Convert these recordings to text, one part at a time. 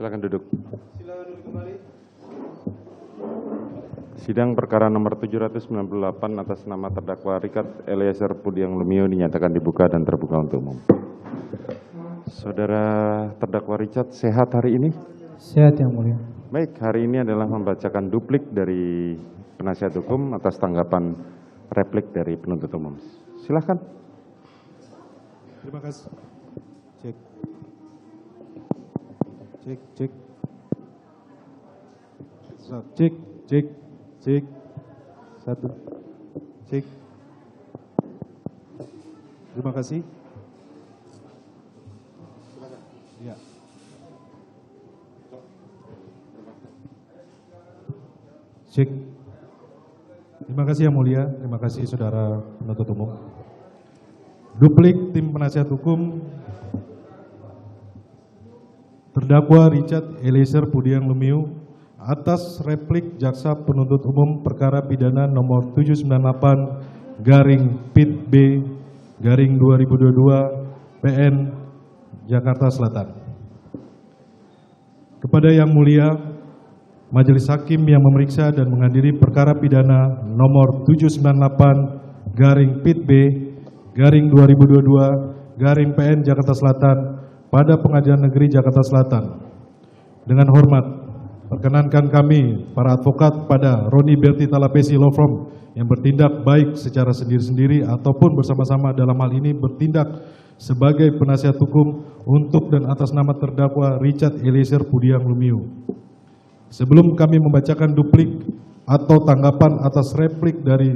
Silakan duduk. Silakan duduk kembali. Sidang perkara nomor 798 atas nama terdakwa Richard Eliezer Pudiang Lumiu dinyatakan dibuka dan terbuka untuk umum. Saudara terdakwa Richard, sehat hari ini? Sehat yang mulia. Baik, hari ini adalah membacakan duplik dari penasihat hukum atas tanggapan replik dari penuntut umum. Silakan. Terima kasih. Cek. Cek, cek. Cek, cek, cek. Satu. Cek. Terima kasih. Ya. Cek. Terima kasih yang mulia, terima kasih saudara penuntut umum. Duplik tim penasihat hukum terdakwa Richard Eliezer Pudiang Lumiu atas replik jaksa penuntut umum perkara pidana nomor 798/PIT-B/2022 PN Jakarta Selatan. Kepada yang mulia Majelis Hakim yang memeriksa dan menghadiri perkara pidana nomor 798/B/2022 PN Jakarta Selatan pada Pengadilan Negeri Jakarta Selatan. Dengan hormat, perkenankan kami, para advokat pada Roni Berti Talapesi Law Firm yang bertindak baik secara sendiri-sendiri ataupun bersama-sama dalam hal ini bertindak sebagai penasihat hukum untuk dan atas nama terdakwa Richard Eliezer Pudiang Lumiu. Sebelum kami membacakan duplik atau tanggapan atas replik dari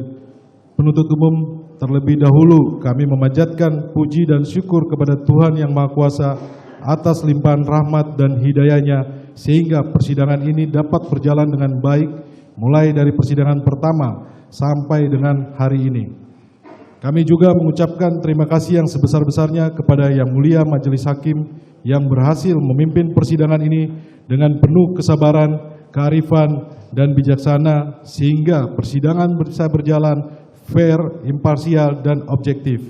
penuntut umum, terlebih dahulu kami memanjatkan puji dan syukur kepada Tuhan Yang Maha Kuasa atas limpahan rahmat dan hidayah-Nya sehingga persidangan ini dapat berjalan dengan baik mulai dari persidangan pertama sampai dengan hari ini. Kami juga mengucapkan terima kasih yang sebesar-besarnya kepada Yang Mulia Majelis Hakim yang berhasil memimpin persidangan ini dengan penuh kesabaran, kearifan, dan bijaksana sehingga persidangan bisa berjalan fair, imparsial, dan objektif.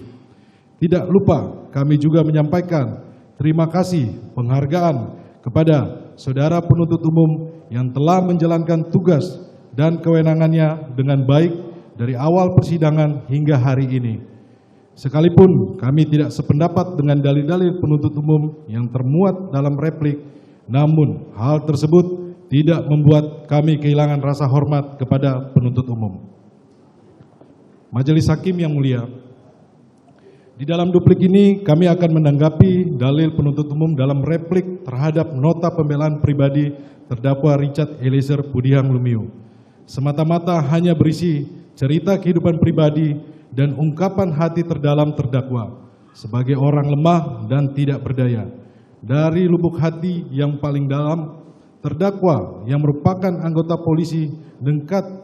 Tidak lupa kami juga menyampaikan terima kasih penghargaan kepada saudara penuntut umum yang telah menjalankan tugas dan kewenangannya dengan baik dari awal persidangan hingga hari ini. Sekalipun kami tidak sependapat dengan dalil-dalil penuntut umum yang termuat dalam replik, namun hal tersebut tidak membuat kami kehilangan rasa hormat kepada penuntut umum. Majelis Hakim yang mulia, di dalam duplik ini kami akan menanggapi dalil penuntut umum dalam replik terhadap nota pembelaan pribadi terdakwa Richard Eliezer Pudiang Lumiu. Semata-mata hanya berisi cerita kehidupan pribadi dan ungkapan hati terdalam terdakwa sebagai orang lemah dan tidak berdaya. Dari lubuk hati yang paling dalam, terdakwa yang merupakan anggota polisi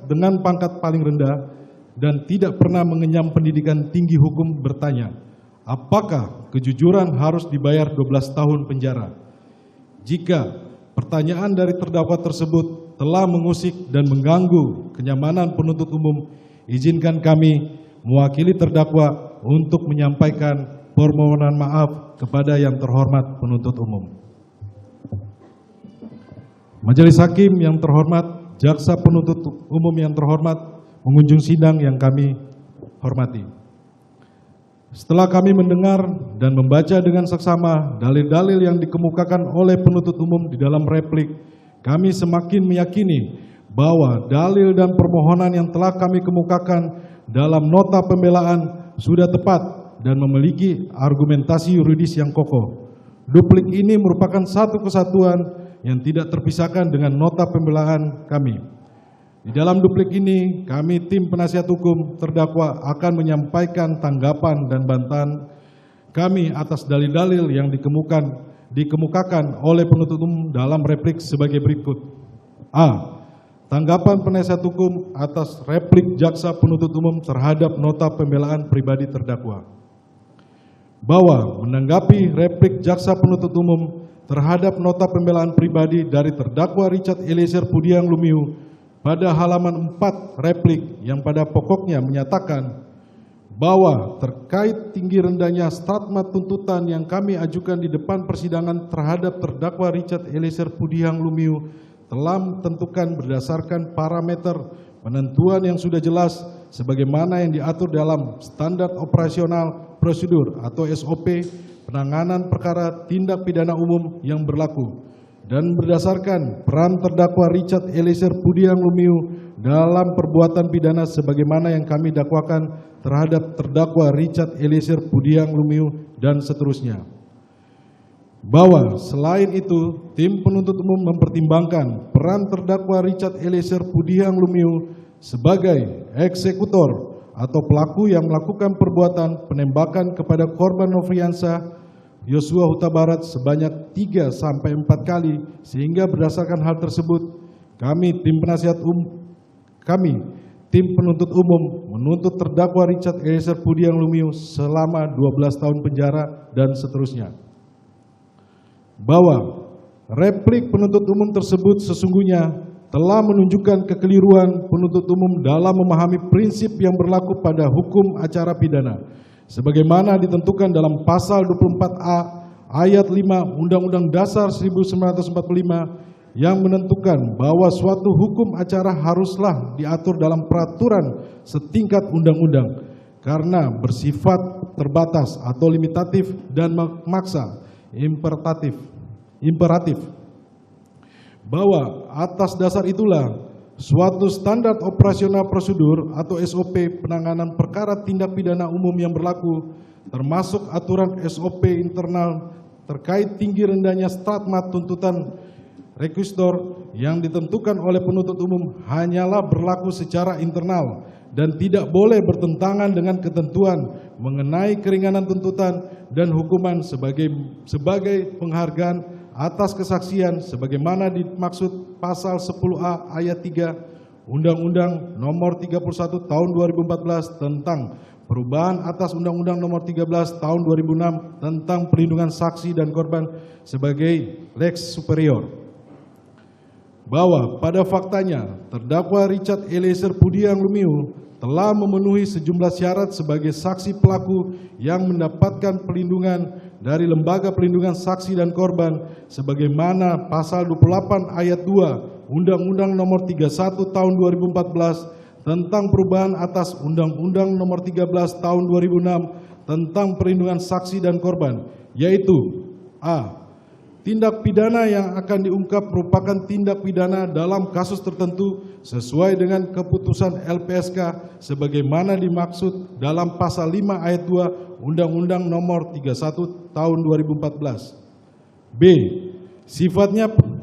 dengan pangkat paling rendah dan tidak pernah mengenyam pendidikan tinggi hukum bertanya, apakah kejujuran harus dibayar 12 tahun penjara? Jika pertanyaan dari terdakwa tersebut telah mengusik dan mengganggu kenyamanan penuntut umum, izinkan kami mewakili terdakwa untuk menyampaikan permohonan maaf kepada yang terhormat penuntut umum. Majelis Hakim yang terhormat, jaksa penuntut umum yang terhormat, pengunjung sidang yang kami hormati. Setelah kami mendengar dan membaca dengan seksama dalil-dalil yang dikemukakan oleh penuntut umum di dalam replik, kami semakin meyakini bahwa dalil dan permohonan yang telah kami kemukakan dalam nota pembelaan sudah tepat dan memiliki argumentasi yuridis yang kokoh. Duplik ini merupakan satu kesatuan yang tidak terpisahkan dengan nota pembelaan kami. Di dalam duplik ini, kami tim penasihat hukum terdakwa akan menyampaikan tanggapan dan bantahan kami atas dalil-dalil yang dikemukakan oleh penuntut umum dalam replik sebagai berikut. A. Tanggapan penasihat hukum atas replik jaksa penuntut umum terhadap nota pembelaan pribadi terdakwa. Bahwa menanggapi replik jaksa penuntut umum terhadap nota pembelaan pribadi dari terdakwa Richard Eliezer Pudiang Lumiu pada halaman 4 replik yang pada pokoknya menyatakan bahwa terkait tinggi rendahnya statement tuntutan yang kami ajukan di depan persidangan terhadap terdakwa Richard Eliezer Pudihang Lumiu telah menentukan berdasarkan parameter penentuan yang sudah jelas sebagaimana yang diatur dalam Standar Operasional Prosedur atau SOP penanganan perkara tindak pidana umum yang berlaku, dan berdasarkan peran terdakwa Richard Eliezer Pudihang Lumiu dalam perbuatan pidana sebagaimana yang kami dakwakan terhadap terdakwa Richard Eliezer Pudihang Lumiu dan seterusnya. Bahwa selain itu, tim penuntut umum mempertimbangkan peran terdakwa Richard Eliezer Pudihang Lumiu sebagai eksekutor atau pelaku yang melakukan perbuatan penembakan kepada korban Nofriansah Yosua Huta Barat sebanyak 3-4 kali, sehingga berdasarkan hal tersebut kami tim penuntut umum menuntut terdakwa Richard Eliezer Pudihang Lumiu selama 12 tahun penjara dan seterusnya. Bahwa replik penuntut umum tersebut sesungguhnya telah menunjukkan kekeliruan penuntut umum dalam memahami prinsip yang berlaku pada hukum acara pidana sebagaimana ditentukan dalam pasal 24A ayat 5 Undang-Undang Dasar 1945 yang menentukan bahwa suatu hukum acara haruslah diatur dalam peraturan setingkat undang-undang karena bersifat terbatas atau limitatif dan memaksa imperatif. Bahwa atas dasar itulah suatu standar operasional prosedur atau SOP penanganan perkara tindak pidana umum yang berlaku, termasuk aturan SOP internal terkait tinggi rendahnya statement tuntutan rekusitor yang ditentukan oleh penuntut umum hanyalah berlaku secara internal dan tidak boleh bertentangan dengan ketentuan mengenai keringanan tuntutan dan hukuman sebagai penghargaan atas kesaksian sebagaimana dimaksud pasal 10A ayat 3 Undang-Undang Nomor 31 Tahun 2014 tentang perubahan atas Undang-Undang Nomor 13 Tahun 2006 tentang perlindungan saksi dan korban sebagai lex superior. Bahwa pada faktanya terdakwa Richard Eliezer Pudihang Lumiu telah memenuhi sejumlah syarat sebagai saksi pelaku yang mendapatkan perlindungan dari Lembaga Perlindungan Saksi dan Korban sebagaimana pasal 28 ayat 2 Undang-Undang Nomor 31 Tahun 2014 tentang perubahan atas Undang-Undang Nomor 13 Tahun 2006 tentang perlindungan saksi dan korban, yaitu a. Tindak pidana yang akan diungkap merupakan tindak pidana dalam kasus tertentu sesuai dengan keputusan LPSK sebagaimana dimaksud dalam pasal 5 ayat 2 Undang-Undang Nomor 31 Tahun 2014. B.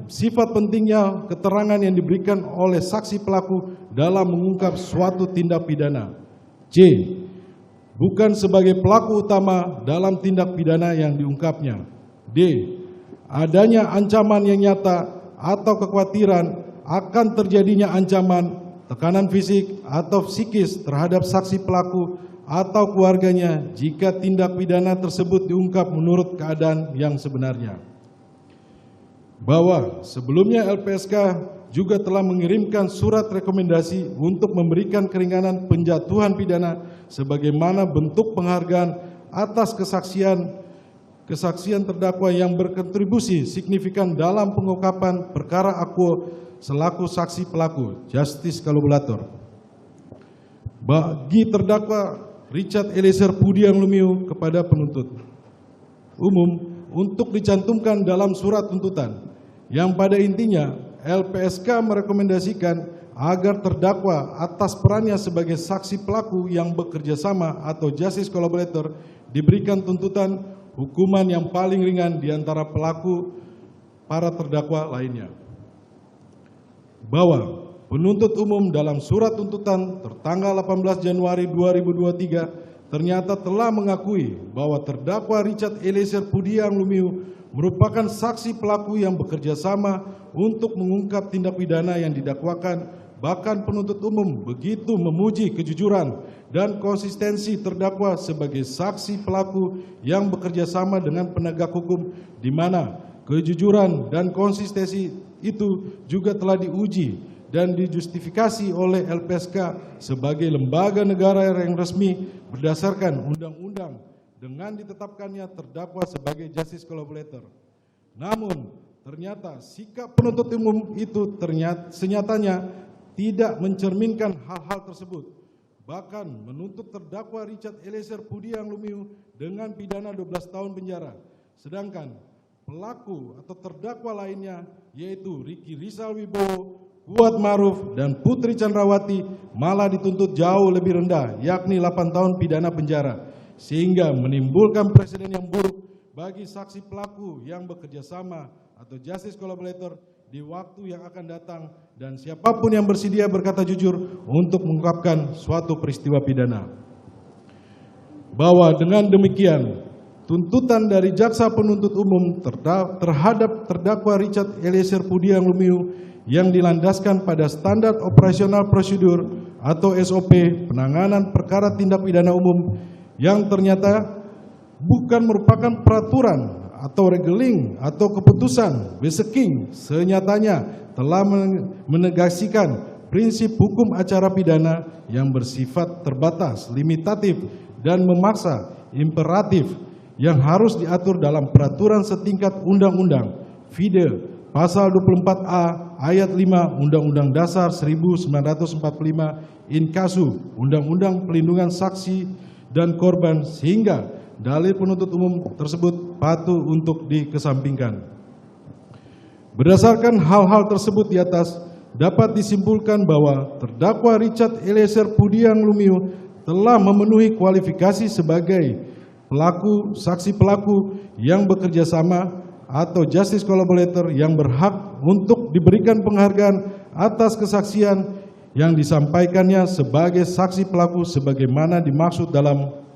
Sifat pentingnya keterangan yang diberikan oleh saksi pelaku dalam mengungkap suatu tindak pidana. C. Bukan sebagai pelaku utama dalam tindak pidana yang diungkapnya. D. Adanya ancaman yang nyata atau kekhawatiran akan terjadinya ancaman, tekanan fisik atau psikis terhadap saksi pelaku atau keluarganya jika tindak pidana tersebut diungkap menurut keadaan yang sebenarnya. Bahwa sebelumnya LPSK juga telah mengirimkan surat rekomendasi untuk memberikan keringanan penjatuhan pidana sebagaimana bentuk penghargaan atas kesaksian terdakwa yang berkontribusi signifikan dalam pengungkapan perkara akuo selaku saksi pelaku, justice collaborator. Bagi terdakwa Richard Eliezer Pudihang Lumiu kepada penuntut umum untuk dicantumkan dalam surat tuntutan yang pada intinya LPSK merekomendasikan agar terdakwa atas perannya sebagai saksi pelaku yang bekerja sama atau justice collaborator diberikan tuntutan hukuman yang paling ringan di antara pelaku para terdakwa lainnya. Bahwa penuntut umum dalam surat tuntutan tertanggal 18 Januari 2023 ternyata telah mengakui bahwa terdakwa Richard Eliezer Pudihang Lumiu merupakan saksi pelaku yang bekerja sama untuk mengungkap tindak pidana yang didakwakan. Bahkan penuntut umum begitu memuji kejujuran dan konsistensi terdakwa sebagai saksi pelaku yang bekerja sama dengan penegak hukum, di mana kejujuran dan konsistensi itu juga telah diuji dan dijustifikasi oleh LPSK sebagai lembaga negara yang resmi berdasarkan undang-undang dengan ditetapkannya terdakwa sebagai justice collaborator. Namun, ternyata sikap penuntut umum itu senyatanya tidak mencerminkan hal-hal tersebut. Bahkan menuntut terdakwa Richard Eliezer Pudiang Lumiu dengan pidana 12 tahun penjara. Sedangkan pelaku atau terdakwa lainnya yaitu Ricky Rizal Wibowo, Kuat Maruf, dan Putri Chandrawati malah dituntut jauh lebih rendah, yakni 8 tahun pidana penjara. Sehingga menimbulkan presiden yang buruk bagi saksi pelaku yang bekerja sama atau justice collaborator di waktu yang akan datang dan siapapun yang bersedia berkata jujur untuk mengungkapkan suatu peristiwa pidana. Bahwa dengan demikian tuntutan dari jaksa penuntut umum terhadap terdakwa Richard Eliezer Pudiang Lumiu yang dilandaskan pada standar operasional prosedur atau SOP penanganan perkara tindak pidana umum yang ternyata bukan merupakan peraturan atau regeling atau keputusan beseking, senyatanya telah menegasikan prinsip hukum acara pidana yang bersifat terbatas, limitatif, dan memaksa imperatif yang harus diatur dalam peraturan setingkat undang-undang FIDE pasal 24A ayat 5 Undang-Undang Dasar 1945 Inkasu Undang-Undang Pelindungan Saksi dan Korban, sehingga dalil penuntut umum tersebut patut untuk dikesampingkan. Berdasarkan hal-hal tersebut di atas, dapat disimpulkan bahwa terdakwa Richard Eliezer Pudiang Lumiu telah memenuhi kualifikasi sebagai pelaku, saksi pelaku yang bekerja sama atau justice collaborator yang berhak untuk diberikan penghargaan atas kesaksian yang disampaikannya sebagai saksi pelaku sebagaimana dimaksud dalam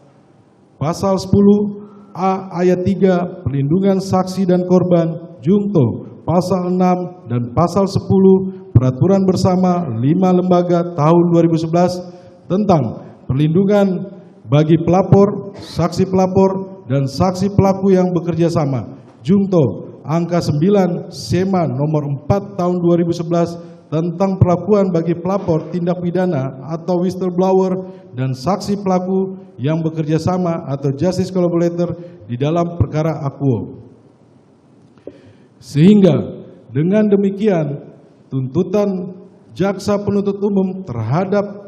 Pasal 10A ayat 3 Perlindungan Saksi dan Korban Jungto, Pasal 6 dan Pasal 10 Peraturan Bersama 5 Lembaga tahun 2011 tentang perlindungan bagi pelapor, saksi pelapor, dan saksi pelaku yang bekerja sama. Jungto, angka 9 SEMA nomor 4 tahun 2011 tentang perlakuan bagi pelapor tindak pidana atau whistleblower dan saksi pelaku yang bekerja sama atau justice collaborator di dalam perkara akuo. Sehingga dengan demikian tuntutan jaksa penuntut umum terhadap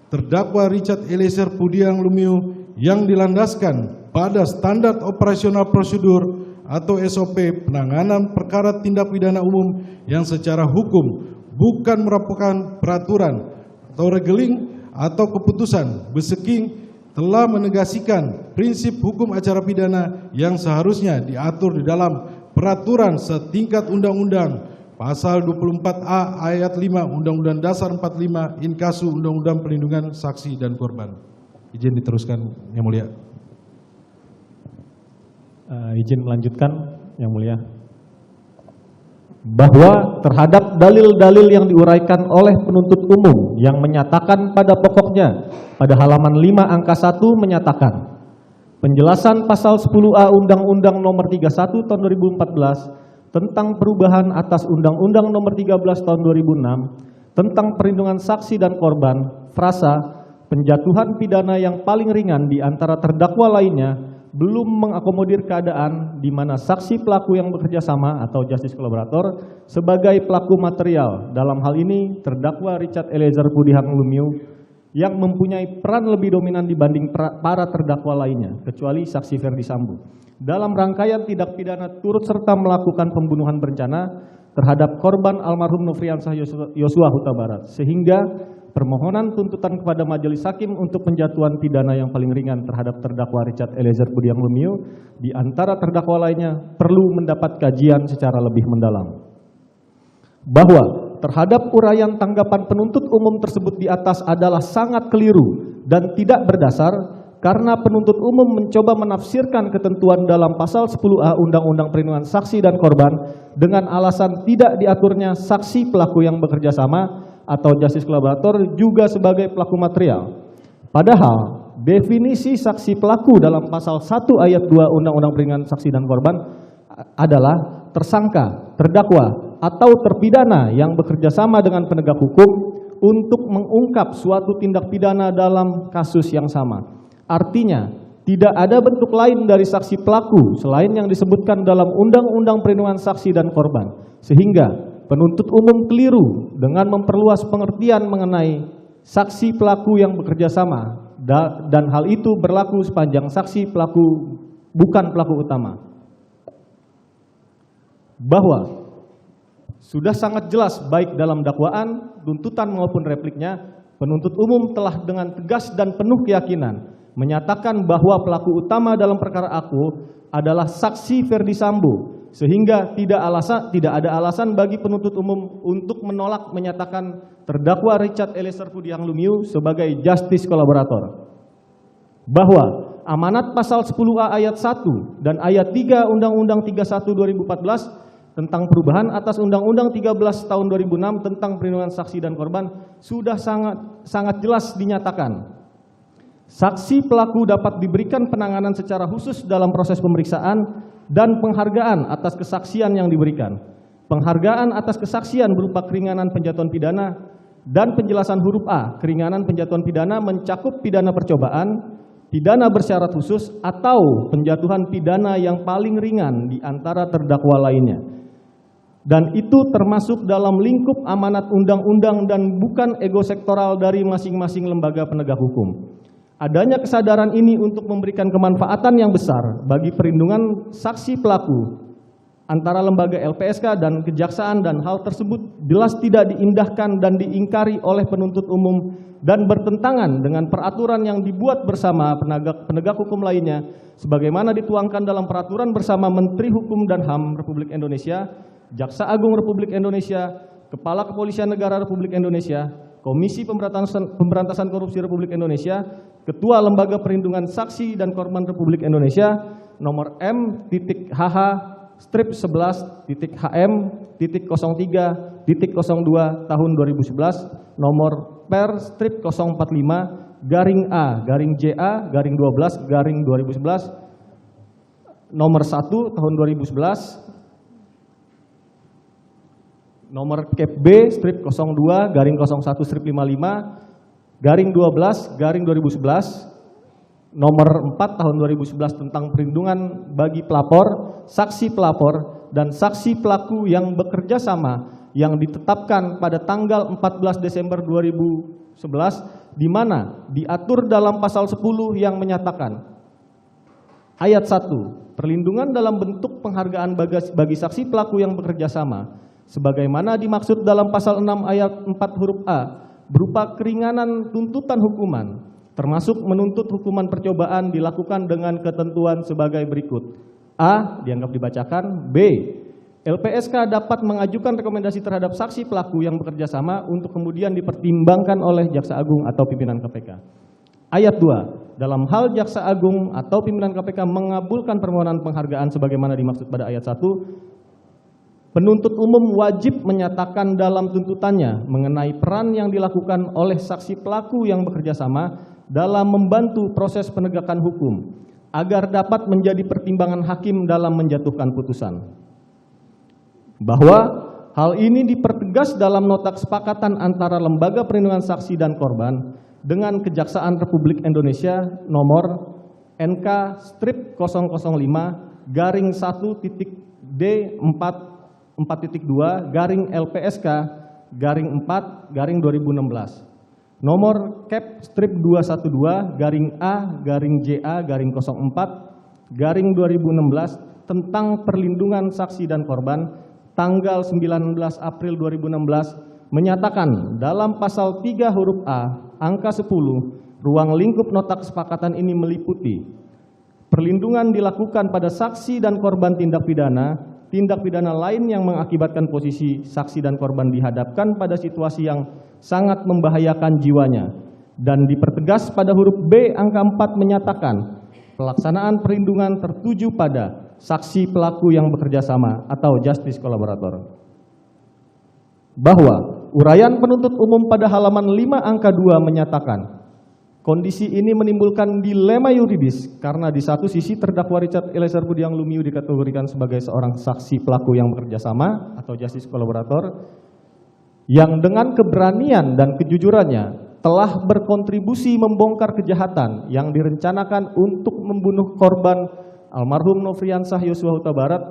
terdakwa Richard Eliezer Pudiang Lumiu yang dilandaskan pada standar operasional prosedur atau SOP penanganan perkara tindak pidana umum yang secara hukum bukan merupakan peraturan atau regeling atau keputusan beseking telah menegasikan prinsip hukum acara pidana yang seharusnya diatur di dalam peraturan setingkat undang-undang pasal 24A ayat 5 Undang-Undang Dasar 45 Inkasu Undang-Undang Pelindungan Saksi dan Korban. Izin diteruskan Yang Mulia. Izin melanjutkan Yang Mulia. Bahwa terhadap dalil-dalil yang diuraikan oleh penuntut umum yang menyatakan pada pokoknya pada halaman 5 angka 1 menyatakan penjelasan pasal 10A Undang-Undang nomor 31 tahun 2014 tentang perubahan atas Undang-Undang nomor 13 tahun 2006 tentang perlindungan saksi dan korban, frasa penjatuhan pidana yang paling ringan di antara terdakwa lainnya belum mengakomodir keadaan di mana saksi pelaku yang bekerja sama atau justice collaborator sebagai pelaku material, dalam hal ini terdakwa Richard Eliezer Pudiang Lumiu yang mempunyai peran lebih dominan dibanding para terdakwa lainnya kecuali saksi Ferdi Sambo dalam rangkaian tindak pidana turut serta melakukan pembunuhan berencana terhadap korban almarhum Nofriansah Yosua Huta Barat, sehingga permohonan tuntutan kepada majelis hakim untuk penjatuhan pidana yang paling ringan terhadap terdakwa Richard Eliezer Pudiang Lumiu di antara terdakwa lainnya perlu mendapat kajian secara lebih mendalam. Bahwa terhadap uraian tanggapan penuntut umum tersebut di atas adalah sangat keliru dan tidak berdasar karena penuntut umum mencoba menafsirkan ketentuan dalam pasal 10A Undang-Undang Perlindungan Saksi dan Korban dengan alasan tidak diaturnya saksi pelaku yang bekerja sama atau justice collaborator juga sebagai pelaku material. Padahal definisi saksi pelaku dalam pasal 1 ayat 2 Undang-Undang Perlindungan Saksi dan Korban adalah tersangka, terdakwa, atau terpidana yang bekerja sama dengan penegak hukum untuk mengungkap suatu tindak pidana dalam kasus yang sama. Artinya, tidak ada bentuk lain dari saksi pelaku selain yang disebutkan dalam Undang-Undang Perlindungan Saksi dan Korban, sehingga penuntut umum keliru dengan memperluas pengertian mengenai saksi pelaku yang bekerja sama, dan hal itu berlaku sepanjang saksi pelaku bukan pelaku utama. Bahwa sudah sangat jelas baik dalam dakwaan, tuntutan maupun repliknya, penuntut umum telah dengan tegas dan penuh keyakinan menyatakan bahwa pelaku utama dalam perkara aku adalah saksi Ferdi Sambo, sehingga tidak ada alasan bagi penuntut umum untuk menolak menyatakan terdakwa Richard Eliezer Pudiang Lumiu sebagai justice kolaborator. Bahwa amanat pasal 10A ayat 1 dan ayat 3 Undang-Undang 31 2014 tentang perubahan atas Undang-Undang 13 tahun 2006 tentang perlindungan saksi dan korban sudah sangat jelas dinyatakan. Saksi pelaku dapat diberikan penanganan secara khusus dalam proses pemeriksaan dan penghargaan atas kesaksian yang diberikan. Penghargaan atas kesaksian berupa keringanan penjatuhan pidana dan penjelasan huruf A. Keringanan penjatuhan pidana mencakup pidana percobaan, pidana bersyarat khusus, atau penjatuhan pidana yang paling ringan di antara terdakwa lainnya. Dan itu termasuk dalam lingkup amanat undang-undang dan bukan ego sektoral dari masing-masing lembaga penegak hukum. Adanya kesadaran ini untuk memberikan kemanfaatan yang besar bagi perlindungan saksi pelaku antara lembaga LPSK dan kejaksaan, dan hal tersebut jelas tidak diindahkan dan diingkari oleh penuntut umum dan bertentangan dengan peraturan yang dibuat bersama penegak hukum lainnya sebagaimana dituangkan dalam peraturan bersama Menteri Hukum dan HAM Republik Indonesia, Jaksa Agung Republik Indonesia, Kepala Kepolisian Negara Republik Indonesia, Komisi Pemberantasan Korupsi Republik Indonesia, Ketua Lembaga Perlindungan Saksi dan Korban Republik Indonesia, nomor M.HH-11.HM.03.02 tahun 2011, nomor Per/45-A-JA-12-2011, nomor 1 tahun 2011, nomor Kep B/02-01/55-12-2011, nomor 4 tahun 2011 tentang perlindungan bagi pelapor, saksi pelapor, dan saksi pelaku yang bekerja sama yang ditetapkan pada tanggal 14 Desember 2011, di mana diatur dalam pasal 10 yang menyatakan ayat 1, perlindungan dalam bentuk penghargaan bagi saksi pelaku yang bekerja sama sebagaimana dimaksud dalam pasal 6 ayat 4 huruf A berupa keringanan tuntutan hukuman, termasuk menuntut hukuman percobaan dilakukan dengan ketentuan sebagai berikut. A. Dianggap dibacakan. B. LPSK dapat mengajukan rekomendasi terhadap saksi pelaku yang bekerja sama untuk kemudian dipertimbangkan oleh Jaksa Agung atau pimpinan KPK. Ayat 2. Dalam hal Jaksa Agung atau pimpinan KPK mengabulkan permohonan penghargaan sebagaimana dimaksud pada ayat 1, penuntut umum wajib menyatakan dalam tuntutannya mengenai peran yang dilakukan oleh saksi pelaku yang bekerja sama dalam membantu proses penegakan hukum agar dapat menjadi pertimbangan hakim dalam menjatuhkan putusan. Bahwa hal ini dipertegas dalam nota kesepakatan antara Lembaga Perlindungan Saksi dan Korban dengan Kejaksaan Republik Indonesia nomor NK/101-4.D4.2/LPSK/4/2016, nomor Kep/212-A/JA/04/2016 tentang perlindungan saksi dan korban tanggal 19 April 2016 menyatakan dalam pasal 3 huruf A angka 10 ruang lingkup nota kesepakatan ini meliputi perlindungan dilakukan pada saksi dan korban tindak pidana lain yang mengakibatkan posisi saksi dan korban dihadapkan pada situasi yang sangat membahayakan jiwanya, dan dipertegas pada huruf B angka 4 menyatakan pelaksanaan perlindungan tertuju pada saksi pelaku yang bekerja sama atau justice kolaborator. Bahwa uraian penuntut umum pada halaman 5 angka 2 menyatakan Kondisi ini menimbulkan dilema yuridis karena di satu sisi terdakwa Richard Eliezer Pudiang Lumiu dikategorikan sebagai seorang saksi pelaku yang bekerja sama atau justice collaborator yang dengan keberanian dan kejujurannya telah berkontribusi membongkar kejahatan yang direncanakan untuk membunuh korban almarhum Nofriansah Yosua Huta Barat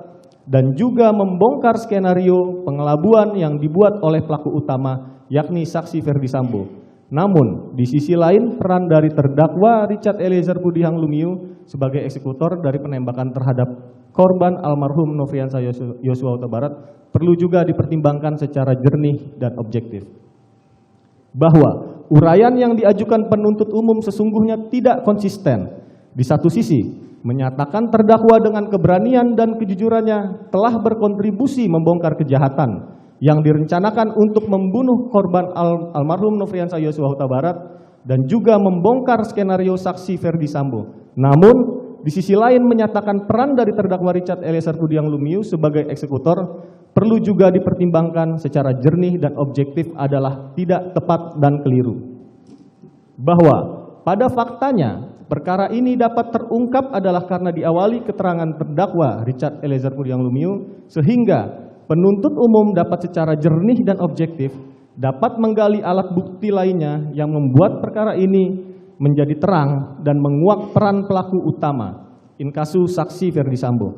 dan juga membongkar skenario pengelabuan yang dibuat oleh pelaku utama yakni saksi Ferdi Sambo. Namun, di sisi lain peran dari terdakwa Richard Eliezer Pudiang Lumiu sebagai eksekutor dari penembakan terhadap korban almarhum Nofriansah Yosua Huta Barat perlu juga dipertimbangkan secara jernih dan objektif. Bahwa uraian yang diajukan penuntut umum sesungguhnya tidak konsisten. Di satu sisi, menyatakan terdakwa dengan keberanian dan kejujurannya telah berkontribusi membongkar kejahatan yang direncanakan untuk membunuh korban almarhum Nofriansah Yosua Huta Barat dan juga membongkar skenario saksi Ferdi Sambo. Namun, di sisi lain menyatakan peran dari terdakwa Richard Eliezer Pudiang Lumiu sebagai eksekutor perlu juga dipertimbangkan secara jernih dan objektif adalah tidak tepat dan keliru. Bahwa pada faktanya perkara ini dapat terungkap adalah karena diawali keterangan terdakwa Richard Eliezer Pudiang Lumiu sehingga penuntut umum dapat secara jernih dan objektif dapat menggali alat bukti lainnya yang membuat perkara ini menjadi terang dan menguak peran pelaku utama, in casu saksi Ferdi Sambo.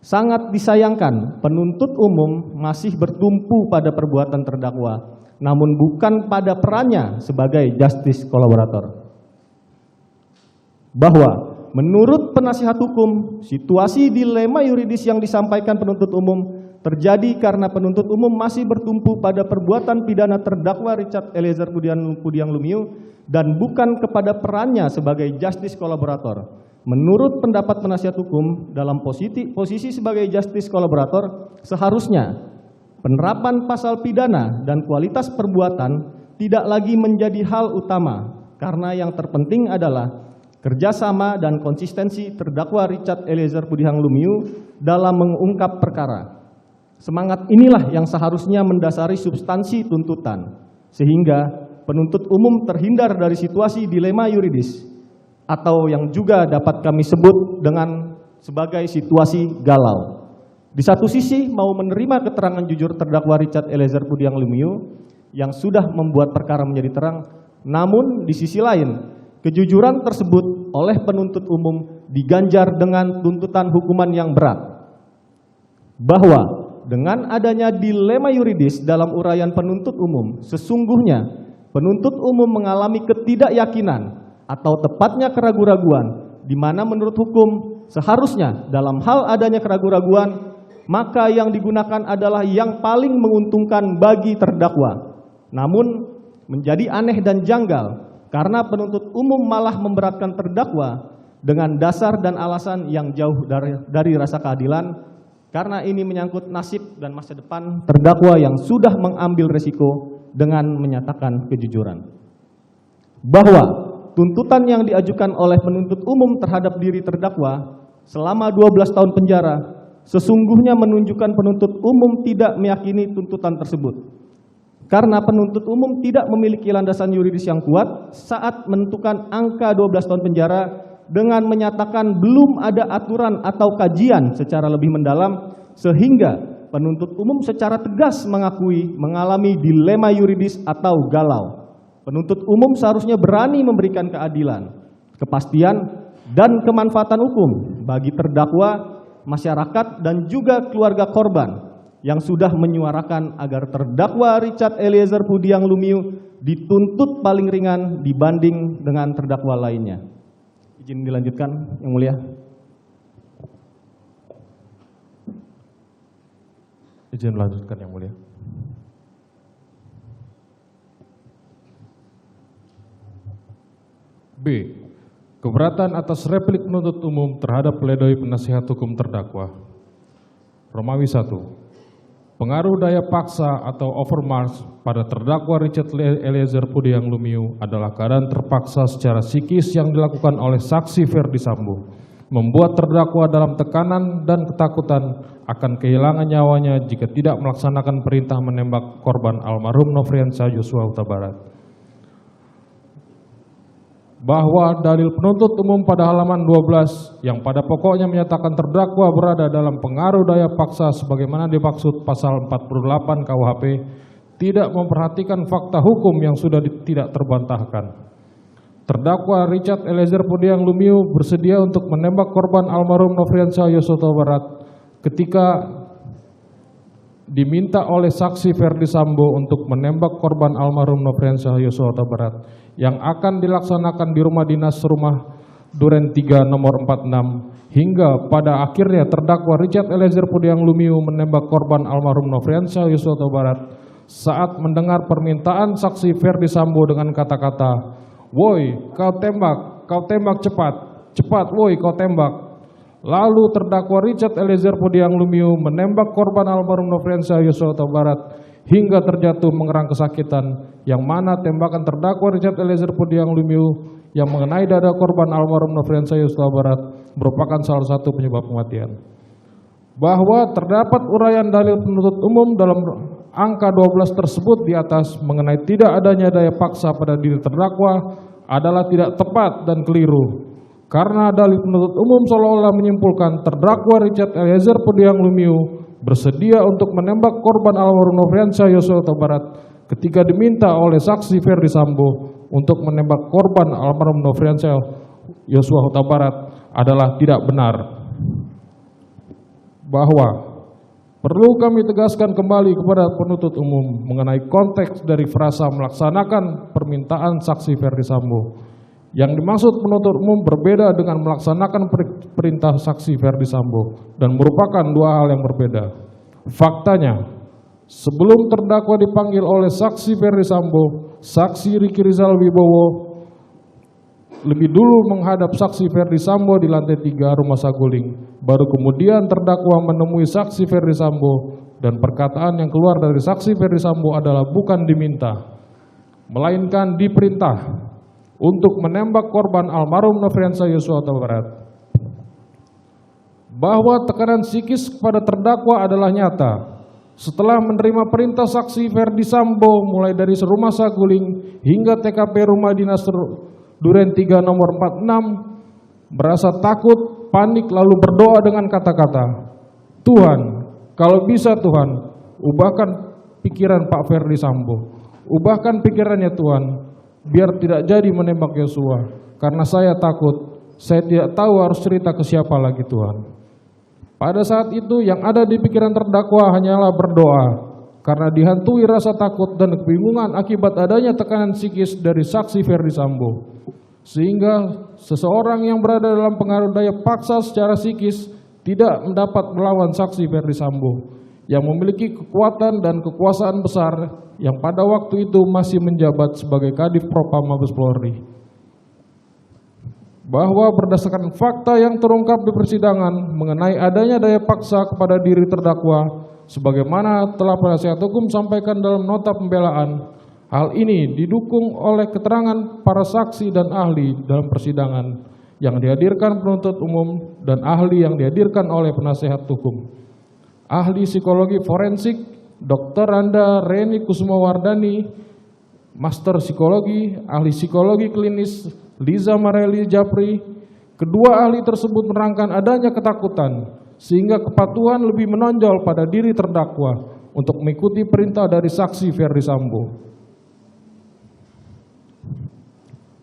Sangat disayangkan penuntut umum masih bertumpu pada perbuatan terdakwa, namun bukan pada perannya sebagai justice collaborator. Bahwa menurut penasihat hukum, situasi dilema yuridis yang disampaikan penuntut umum terjadi karena penuntut umum masih bertumpu pada perbuatan pidana terdakwa Richard Eliezer Pudiang Lumiu dan bukan kepada perannya sebagai justice collaborator. Menurut pendapat penasihat hukum, dalam posisi sebagai justice collaborator, seharusnya penerapan pasal pidana dan kualitas perbuatan tidak lagi menjadi hal utama, karena yang terpenting adalah kerjasama dan konsistensi terdakwa Richard Eliezer Pudiang Lumiu dalam mengungkap perkara. Semangat inilah yang seharusnya mendasari substansi tuntutan, sehingga penuntut umum terhindar dari situasi dilema yuridis, atau yang juga dapat kami sebut dengan sebagai situasi galau. Di satu sisi mau menerima keterangan jujur terdakwa Richard Eliezer Pudiang Lumiu yang sudah membuat perkara menjadi terang, namun di sisi lain kejujuran tersebut oleh penuntut umum diganjar dengan tuntutan hukuman yang berat. Bahwa dengan adanya dilema yuridis dalam uraian penuntut umum, sesungguhnya penuntut umum mengalami ketidakyakinan atau tepatnya keraguan-raguan, di mana menurut hukum seharusnya dalam hal adanya keraguan-raguan, maka yang digunakan adalah yang paling menguntungkan bagi terdakwa. Namun menjadi aneh dan janggal karena penuntut umum malah memberatkan terdakwa dengan dasar dan alasan yang jauh dari rasa keadilan, karena ini menyangkut nasib dan masa depan terdakwa yang sudah mengambil resiko dengan menyatakan kejujuran. Bahwa tuntutan yang diajukan oleh penuntut umum terhadap diri terdakwa selama 12 tahun penjara sesungguhnya menunjukkan penuntut umum tidak meyakini tuntutan tersebut. Karena penuntut umum tidak memiliki landasan yuridis yang kuat saat menentukan angka 12 tahun penjara dengan menyatakan belum ada aturan atau kajian secara lebih mendalam, sehingga penuntut umum secara tegas mengakui mengalami dilema yuridis atau galau. Penuntut umum seharusnya berani memberikan keadilan, kepastian, dan kemanfaatan hukum bagi terdakwa, masyarakat, dan juga keluarga korban yang sudah menyuarakan agar terdakwa Richard Eliezer Pudiang Lumiu dituntut paling ringan dibanding dengan terdakwa lainnya. Izin dilanjutkan, Yang Mulia. Izin melanjutkan, Yang Mulia. B. Keberatan atas replik penuntut umum terhadap pledoi penasihat hukum terdakwa. Romawi 1. Pengaruh daya paksa atau overmarch pada terdakwa Richard Eliezer Pudiang Lumiu adalah keadaan terpaksa secara psikis yang dilakukan oleh saksi Ferdi Sambo, membuat terdakwa dalam tekanan dan ketakutan akan kehilangan nyawanya jika tidak melaksanakan perintah menembak korban almarhum Nofriansah Yosua Huta Barat. bahwa dalil penuntut umum pada halaman 12 yang pada pokoknya menyatakan terdakwa berada dalam pengaruh daya paksa sebagaimana dimaksud pasal 48 KUHP tidak memperhatikan fakta hukum yang sudah tidak terbantahkan. Terdakwa Richard Eliezer Pudiang Lumiu bersedia untuk menembak korban almarhum Nofriansyah Yosua Huta Barat ketika diminta oleh saksi Ferdi Sambo untuk menembak korban almarhum Nofriansyah Yosua Huta Barat yang akan dilaksanakan di rumah dinas rumah Duren 3 nomor 46 hingga pada akhirnya terdakwa Richard Eliezer Pudiang Lumiu menembak korban almarhum Nofriansyah Yosua Huta Barat saat mendengar permintaan saksi Ferdi Sambo dengan kata-kata, "Woi, kau tembak cepat, cepat woi kau tembak." Lalu terdakwa Richard Eliezer Pudiang Lumiu menembak korban almarhum Nofriansyah Yosua Huta Barat hingga terjatuh mengerang kesakitan, yang mana tembakan terdakwa Richard Eliezer Pudiang Lumiu yang mengenai dada korban almarhum Nofriansyah Yosua Huta Barat merupakan salah satu penyebab kematian. Bahwa terdapat uraian dalil penuntut umum dalam angka 12 tersebut di atas mengenai tidak adanya daya paksa pada diri terdakwa adalah tidak tepat dan keliru. Karena dalil penuntut umum seolah-olah menyimpulkan terdakwa Richard Eliezer Pudiang Lumiu bersedia untuk menembak korban almarhum Nofriansyah Yosua Huta Barat ketika diminta oleh saksi Ferdi Sambo untuk menembak korban almarhum Nofriansyah Yosua Huta Barat adalah tidak benar. Bahwa perlu kami tegaskan kembali kepada penuntut umum mengenai konteks dari frasa melaksanakan permintaan saksi Ferdi Sambo. Yang dimaksud penuntut umum berbeda dengan melaksanakan perintah saksi Ferdi Sambo dan merupakan dua hal yang berbeda. Faktanya, sebelum terdakwa dipanggil oleh saksi Ferdi Sambo, saksi Riki Rizal Wibowo lebih dulu menghadap saksi Ferdi Sambo di lantai 3 Rumah Saguling. Baru kemudian terdakwa menemui saksi Ferdi Sambo dan perkataan yang keluar dari saksi Ferdi Sambo adalah bukan diminta, melainkan diperintah untuk menembak korban almarhum Nofriansyah Yosua Huta Barat. Bahwa tekanan psikis kepada terdakwa adalah nyata. Setelah menerima perintah saksi Ferdi Sambo mulai dari Rumah Saguling hingga TKP Rumah Dinas Duren 3 nomor 46, merasa takut, panik lalu berdoa dengan kata-kata, "Tuhan, kalau bisa Tuhan, ubahkan pikiran Pak Ferdi Sambo. Ubahkan pikirannya Tuhan, biar tidak jadi menembak Yosua, karena saya takut, saya tidak tahu harus cerita ke siapa lagi Tuhan." Pada saat itu yang ada di pikiran terdakwa hanyalah berdoa, karena dihantui rasa takut dan kebingungan akibat adanya tekanan psikis dari saksi Ferdi Sambo. Sehingga seseorang yang berada dalam pengaruh daya paksa secara psikis tidak mendapat melawan saksi Ferdi Sambo yang memiliki kekuatan dan kekuasaan besar yang pada waktu itu masih menjabat sebagai Kadif Propam Mabes Polri. Bahwa berdasarkan fakta yang terungkap di persidangan mengenai adanya daya paksa kepada diri terdakwa, sebagaimana telah penasihat hukum sampaikan dalam nota pembelaan, hal ini didukung oleh keterangan para saksi dan ahli dalam persidangan yang dihadirkan penuntut umum dan ahli yang dihadirkan oleh penasihat hukum. Ahli psikologi forensik Dr. Randa Reni Kusumawardani, Master Psikologi, ahli psikologi klinis Liza Mareli Japri. Kedua ahli tersebut menerangkan adanya ketakutan sehingga kepatuhan lebih menonjol pada diri terdakwa untuk mengikuti perintah dari saksi Ferdi Sambo.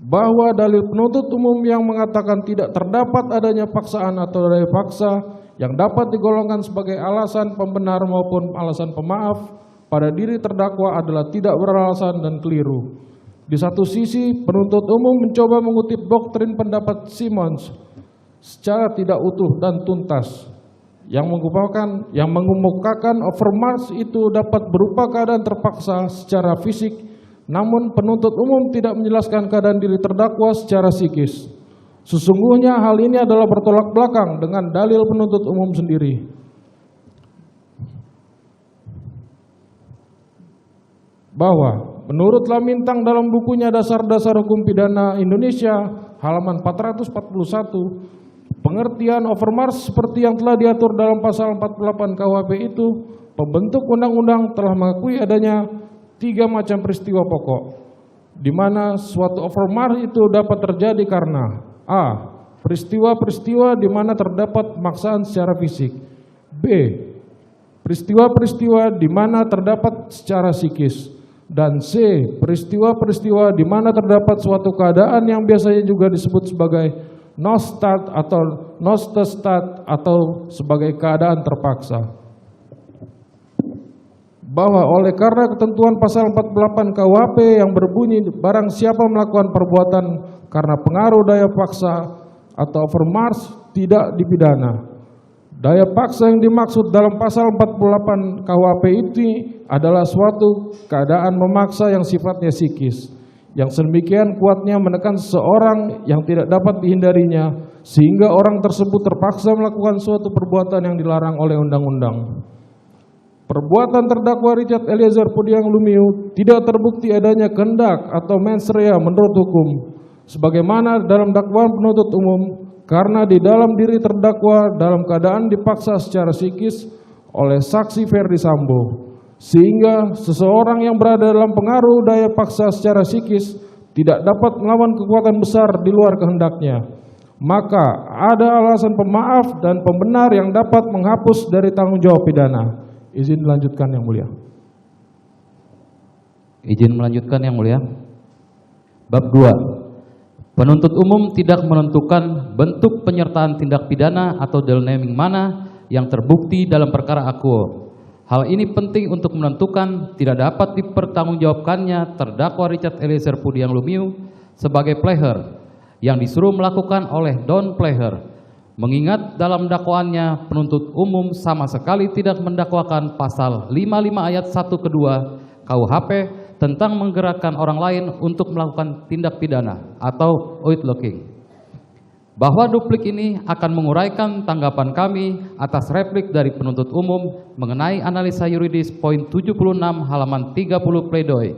Bahwa dalil penuntut umum yang mengatakan tidak terdapat adanya paksaan atau daya paksa yang dapat digolongkan sebagai alasan pembenar maupun alasan pemaaf pada diri terdakwa adalah tidak beralasan dan keliru. Di satu sisi, penuntut umum mencoba mengutip doktrin pendapat Simons secara tidak utuh dan tuntas, yang mengemukakan overmarch itu dapat berupa keadaan terpaksa secara fisik, namun penuntut umum tidak menjelaskan keadaan diri terdakwa secara psikis. Sesungguhnya hal ini adalah bertolak belakang dengan dalil penuntut umum sendiri. Bahwa menurut Lamintang dalam bukunya Dasar-Dasar Hukum Pidana Indonesia halaman 441, pengertian overmarch seperti yang telah diatur dalam pasal 48 KUHP itu, pembentuk undang-undang telah mengakui adanya 3 macam peristiwa pokok. di mana suatu overmarch itu dapat terjadi karena A. Peristiwa-peristiwa di mana terdapat pemaksaan secara fisik. B. Peristiwa-peristiwa di mana terdapat secara psikis. Dan C. Peristiwa-peristiwa di mana terdapat suatu keadaan yang biasanya juga disebut sebagai nostat atau nostestat atau sebagai keadaan terpaksa. Bahwa oleh karena ketentuan pasal 48 KUHP yang berbunyi barang siapa melakukan perbuatan karena pengaruh daya paksa atau overmarch tidak dipidana. Daya paksa yang dimaksud dalam pasal 48 KUHP itu adalah suatu keadaan memaksa yang sifatnya psikis, yang sedemikian kuatnya menekan seseorang yang tidak dapat dihindarinya, sehingga orang tersebut terpaksa melakukan suatu perbuatan yang dilarang oleh undang-undang. Perbuatan terdakwa Richard Eliezer Pudiang Lumiu tidak terbukti adanya kehendak atau mens rea menurut hukum, sebagaimana dalam dakwaan penuntut umum, karena di dalam diri terdakwa dalam keadaan dipaksa secara psikis oleh saksi Ferdi Sambo, sehingga seseorang yang berada dalam pengaruh daya paksa secara psikis tidak dapat melawan kekuatan besar di luar kehendaknya. Maka ada alasan pemaaf dan pembenar yang dapat menghapus dari tanggung jawab pidana. Izin melanjutkan yang mulia. Izin melanjutkan yang mulia. Bab 2. Penuntut umum tidak menentukan bentuk penyertaan tindak pidana atau delnaming mana yang terbukti dalam perkara akuo. Hal ini penting untuk menentukan tidak dapat dipertanggungjawabkannya terdakwa Richard Eliezer Pudiang Lumiu sebagai player yang disuruh melakukan oleh Don Player. Mengingat dalam dakwaannya penuntut umum sama sekali tidak mendakwakan pasal 55 ayat 1 kedua KUHP tentang menggerakkan orang lain untuk melakukan tindak pidana atau outlooking. Bahwa duplik ini akan menguraikan tanggapan kami atas replik dari penuntut umum mengenai analisa yuridis poin 76 halaman 30 pledoi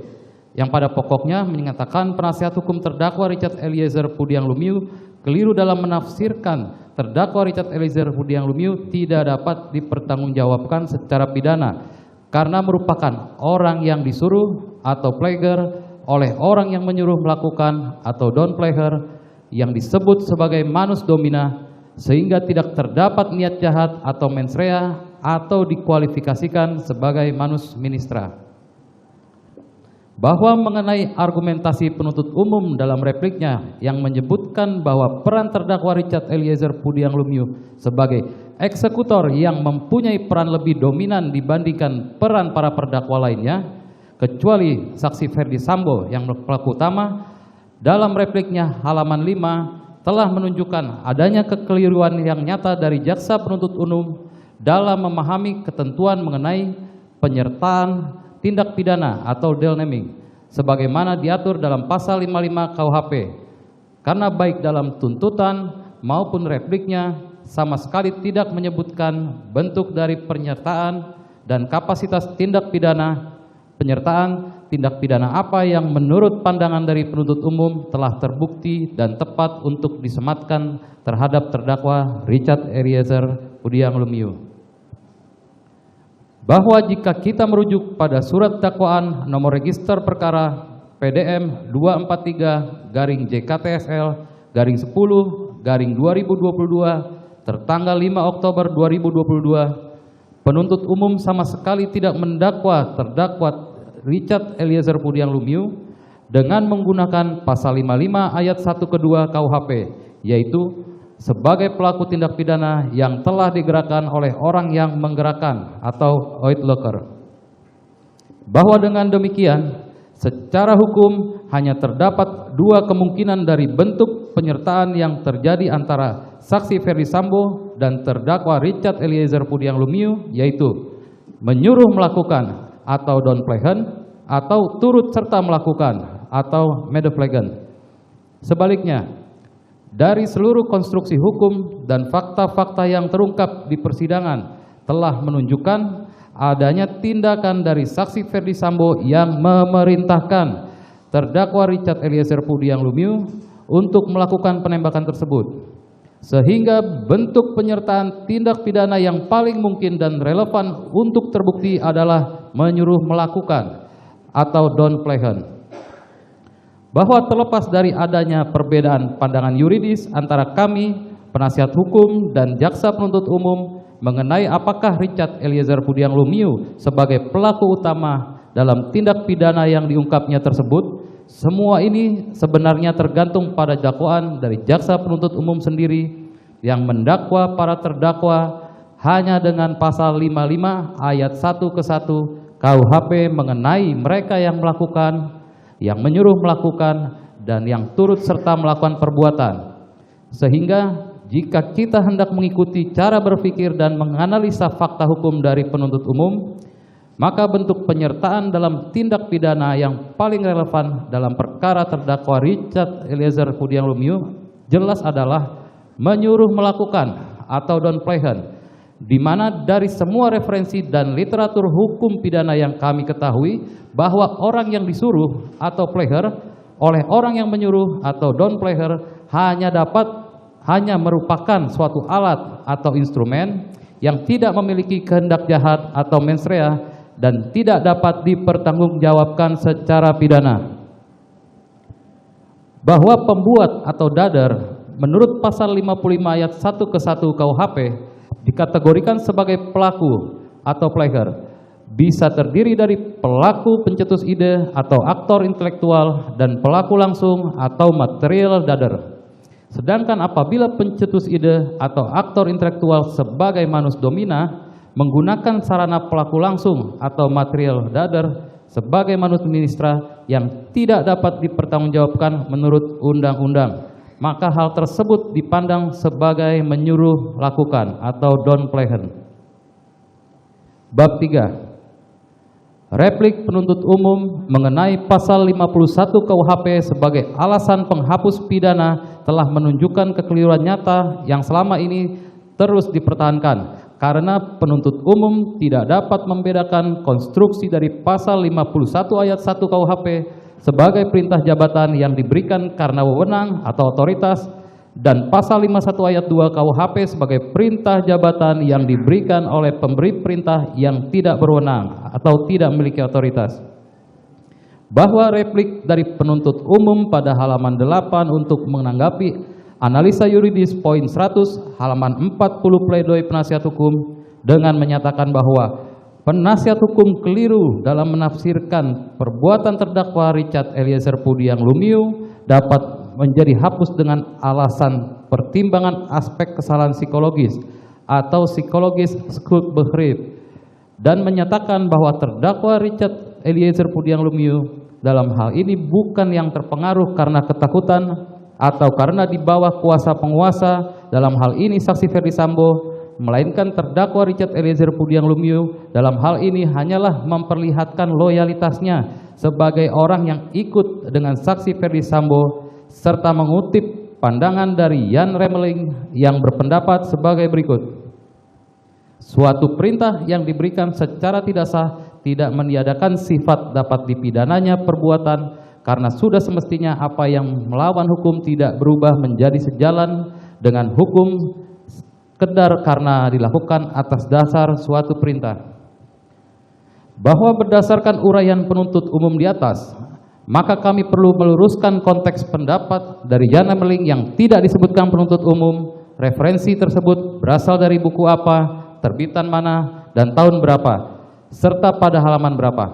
yang pada pokoknya menyatakan penasihat hukum terdakwa Richard Eliezer Pudiang Lumiu keliru dalam menafsirkan terdakwa Richard Eliezer Pudiang Lumiu tidak dapat dipertanggungjawabkan secara pidana karena merupakan orang yang disuruh atau player oleh orang yang menyuruh melakukan atau don player yang disebut sebagai manus domina, sehingga tidak terdapat niat jahat atau mens rea atau dikualifikasikan sebagai manus ministra. Bahwa mengenai argumentasi penuntut umum dalam repliknya yang menyebutkan bahwa peran terdakwa Richard Eliezer Pudiang Lumiu sebagai eksekutor yang mempunyai peran lebih dominan dibandingkan peran para terdakwa lainnya, kecuali saksi Ferdi Sambo yang pelaku utama, dalam repliknya halaman 5 telah menunjukkan adanya kekeliruan yang nyata dari jaksa penuntut umum dalam memahami ketentuan mengenai penyertaan tindak pidana atau delnaming sebagaimana diatur dalam pasal 55 KUHP, karena baik dalam tuntutan maupun repliknya sama sekali tidak menyebutkan bentuk dari penyertaan dan kapasitas tindak pidana. Penyertaan tindak pidana apa yang menurut pandangan dari penuntut umum telah terbukti dan tepat untuk disematkan terhadap terdakwa Richard Eliezer Pudiang Lumiu. Bahwa jika kita merujuk pada surat dakwaan nomor register perkara PDM 243-JKTSL-10-2022 tertanggal 5 Oktober 2022, penuntut umum sama sekali tidak mendakwa terdakwa Richard Eliezer Pudiang Lumiu dengan menggunakan pasal 55 ayat 1 kedua KUHP, yaitu sebagai pelaku tindak pidana yang telah digerakkan oleh orang yang menggerakkan atau outlooker. Bahwa dengan demikian, secara hukum hanya terdapat dua kemungkinan dari bentuk penyertaan yang terjadi antara saksi Ferdi Sambo dan terdakwa Richard Eliezer Pudiang Lumiu, yaitu menyuruh melakukan atau downplayhan, atau turut serta melakukan atau medeplegan. Sebaliknya, dari seluruh konstruksi hukum dan fakta-fakta yang terungkap di persidangan telah menunjukkan adanya tindakan dari saksi Ferdi Sambo yang memerintahkan terdakwa Richard Eliezer Pudiang Lumiu untuk melakukan penembakan tersebut, sehingga bentuk penyertaan tindak pidana yang paling mungkin dan relevan untuk terbukti adalah menyuruh melakukan atau downplayhan. bahwa terlepas dari adanya perbedaan pandangan yuridis antara kami, penasihat hukum dan jaksa penuntut umum mengenai apakah Richard Eliezer Pudiang Lumiu sebagai pelaku utama dalam tindak pidana yang diungkapnya tersebut, semua ini sebenarnya tergantung pada dakwaan dari jaksa penuntut umum sendiri yang mendakwa para terdakwa hanya dengan pasal 55 ayat 1 ke 1 KUHP mengenai mereka yang melakukan, yang menyuruh melakukan, dan yang turut serta melakukan perbuatan. Sehingga jika kita hendak mengikuti cara berpikir dan menganalisa fakta hukum dari penuntut umum, maka bentuk penyertaan dalam tindak pidana yang paling relevan dalam perkara terdakwa Richard Eliezer Pudiang Lumiu jelas adalah menyuruh melakukan atau downplayhan, di mana dari semua referensi dan literatur hukum pidana yang kami ketahui bahwa orang yang disuruh atau player oleh orang yang menyuruh atau downplayer hanya merupakan suatu alat atau instrumen yang tidak memiliki kehendak jahat atau mens rea dan tidak dapat dipertanggungjawabkan secara pidana. Bahwa pembuat atau dader menurut pasal 55 ayat 1 ke 1 KUHP dikategorikan sebagai pelaku atau player bisa terdiri dari pelaku pencetus ide atau aktor intelektual dan pelaku langsung atau material dader. Sedangkan apabila pencetus ide atau aktor intelektual sebagai manus domina menggunakan sarana pelaku langsung atau material dader sebagai manus ministra yang tidak dapat dipertanggungjawabkan menurut undang-undang, maka hal tersebut dipandang sebagai menyuruh lakukan atau downplayhan. Bab 3. Replik penuntut umum mengenai pasal 51 KUHP sebagai alasan penghapus pidana telah menunjukkan kekeliruan nyata yang selama ini terus dipertahankan karena penuntut umum tidak dapat membedakan konstruksi dari pasal 51 ayat 1 KUHP sebagai perintah jabatan yang diberikan karena wewenang atau otoritas dan pasal 51 ayat 2 KUHP sebagai perintah jabatan yang diberikan oleh pemberi perintah yang tidak berwenang atau tidak memiliki otoritas. Bahwa replik dari penuntut umum pada halaman 8 untuk menanggapi analisa yuridis poin 100 halaman 40 pledoi penasihat hukum dengan menyatakan bahwa penasihat hukum keliru dalam menafsirkan perbuatan terdakwa Richard Eliezer Pudiang Lumiu dapat menjadi hapus dengan alasan pertimbangan aspek kesalahan psikologis atau psikologis schuldbegrip dan menyatakan bahwa terdakwa Richard Eliezer Pudiang Lumiu dalam hal ini bukan yang terpengaruh karena ketakutan atau karena di bawah kuasa penguasa, dalam hal ini saksi Ferdi Sambo, melainkan terdakwa Richard Eliezer Pudiang Lumiu dalam hal ini hanyalah memperlihatkan loyalitasnya sebagai orang yang ikut dengan saksi Ferdi Sambo serta mengutip pandangan dari Jan Remeling yang berpendapat sebagai berikut. Suatu perintah yang diberikan secara tidak sah tidak meniadakan sifat dapat dipidananya perbuatan karena sudah semestinya apa yang melawan hukum tidak berubah menjadi sejalan dengan hukum sekedar karena dilakukan atas dasar suatu perintah. Bahwa berdasarkan uraian penuntut umum di atas, maka kami perlu meluruskan konteks pendapat dari Jan Remeling yang tidak disebutkan penuntut umum, referensi tersebut berasal dari buku apa, terbitan mana, dan tahun berapa, serta pada halaman berapa.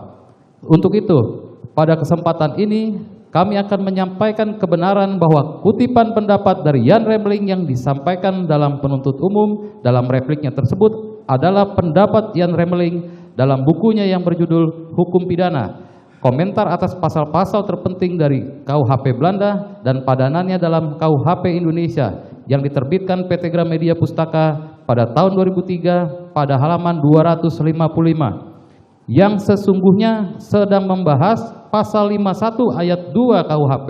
Untuk itu, pada kesempatan ini, kami akan menyampaikan kebenaran bahwa kutipan pendapat dari Jan Remeling yang disampaikan dalam penuntut umum dalam repliknya tersebut adalah pendapat Jan Remeling dalam bukunya yang berjudul Hukum Pidana, komentar atas pasal-pasal terpenting dari KUHP Belanda dan padanannya dalam KUHP Indonesia yang diterbitkan PT Gramedia Pustaka pada tahun 2003 pada halaman 255 yang sesungguhnya sedang membahas pasal 51 ayat 2 KUHP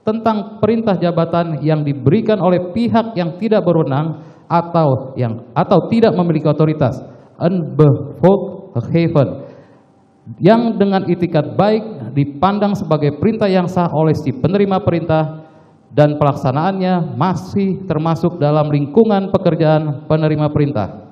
tentang perintah jabatan yang diberikan oleh pihak yang tidak berwenang atau tidak memiliki otoritas unbevoegd yang dengan itikat baik dipandang sebagai perintah yang sah oleh si penerima perintah dan pelaksanaannya masih termasuk dalam lingkungan pekerjaan penerima perintah.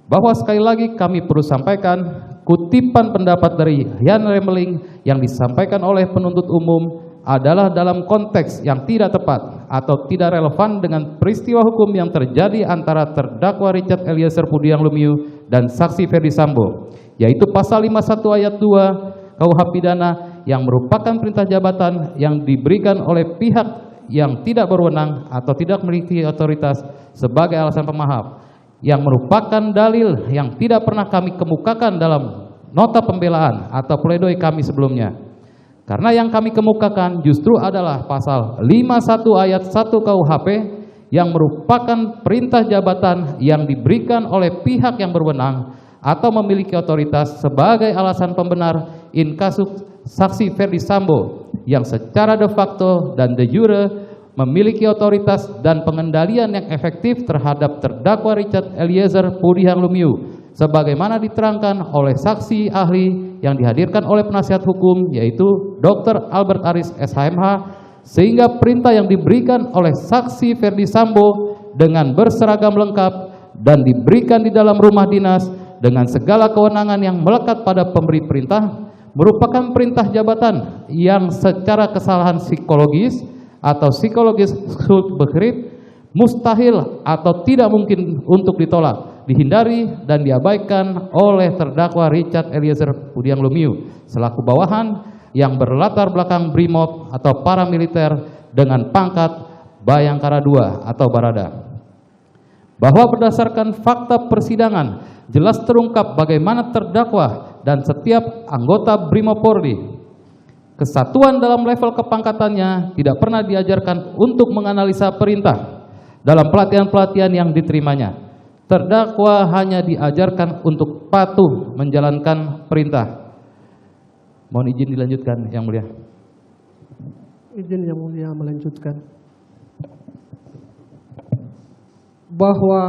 Bahwa sekali lagi kami perlu sampaikan kutipan pendapat dari Jan Remeling yang disampaikan oleh penuntut umum adalah dalam konteks yang tidak tepat atau tidak relevan dengan peristiwa hukum yang terjadi antara terdakwa Richard Eliezer Pudiang Lumiu dan saksi Ferdi Sambo, yaitu pasal 51 ayat 2 KUH pidana yang merupakan perintah jabatan yang diberikan oleh pihak yang tidak berwenang atau tidak memiliki otoritas sebagai alasan pemaaf, yang merupakan dalil yang tidak pernah kami kemukakan dalam nota pembelaan atau pledoi kami sebelumnya. Karena yang kami kemukakan justru adalah pasal 51 ayat 1 KUHP yang merupakan perintah jabatan yang diberikan oleh pihak yang berwenang atau memiliki otoritas sebagai alasan pembenar in kasus saksi Ferdi Sambo yang secara de facto dan de jure memiliki otoritas dan pengendalian yang efektif terhadap terdakwa Richard Eliezer Pudiang Lumiu sebagaimana diterangkan oleh saksi ahli yang dihadirkan oleh penasihat hukum yaitu Dr. Albert Aris SHMH, sehingga perintah yang diberikan oleh saksi Ferdi Sambo dengan berseragam lengkap dan diberikan di dalam rumah dinas dengan segala kewenangan yang melekat pada pemberi perintah merupakan perintah jabatan yang secara kesalahan psikologis atau psikologis Schuldbegrip mustahil atau tidak mungkin untuk ditolak, dihindari dan diabaikan oleh terdakwa Richard Eliezer Pudiang Lumiu selaku bawahan yang berlatar belakang BRIMOB atau paramiliter dengan pangkat Bayangkara II atau Barada. Bahwa berdasarkan fakta persidangan jelas terungkap bagaimana terdakwa dan setiap anggota BRIMOB Polri kesatuan dalam level kepangkatannya tidak pernah diajarkan untuk menganalisa perintah dalam pelatihan-pelatihan yang diterimanya. Terdakwa hanya diajarkan untuk patuh menjalankan perintah. Mohon izin dilanjutkan, Yang Mulia. Izin Yang Mulia melanjutkan. Bahwa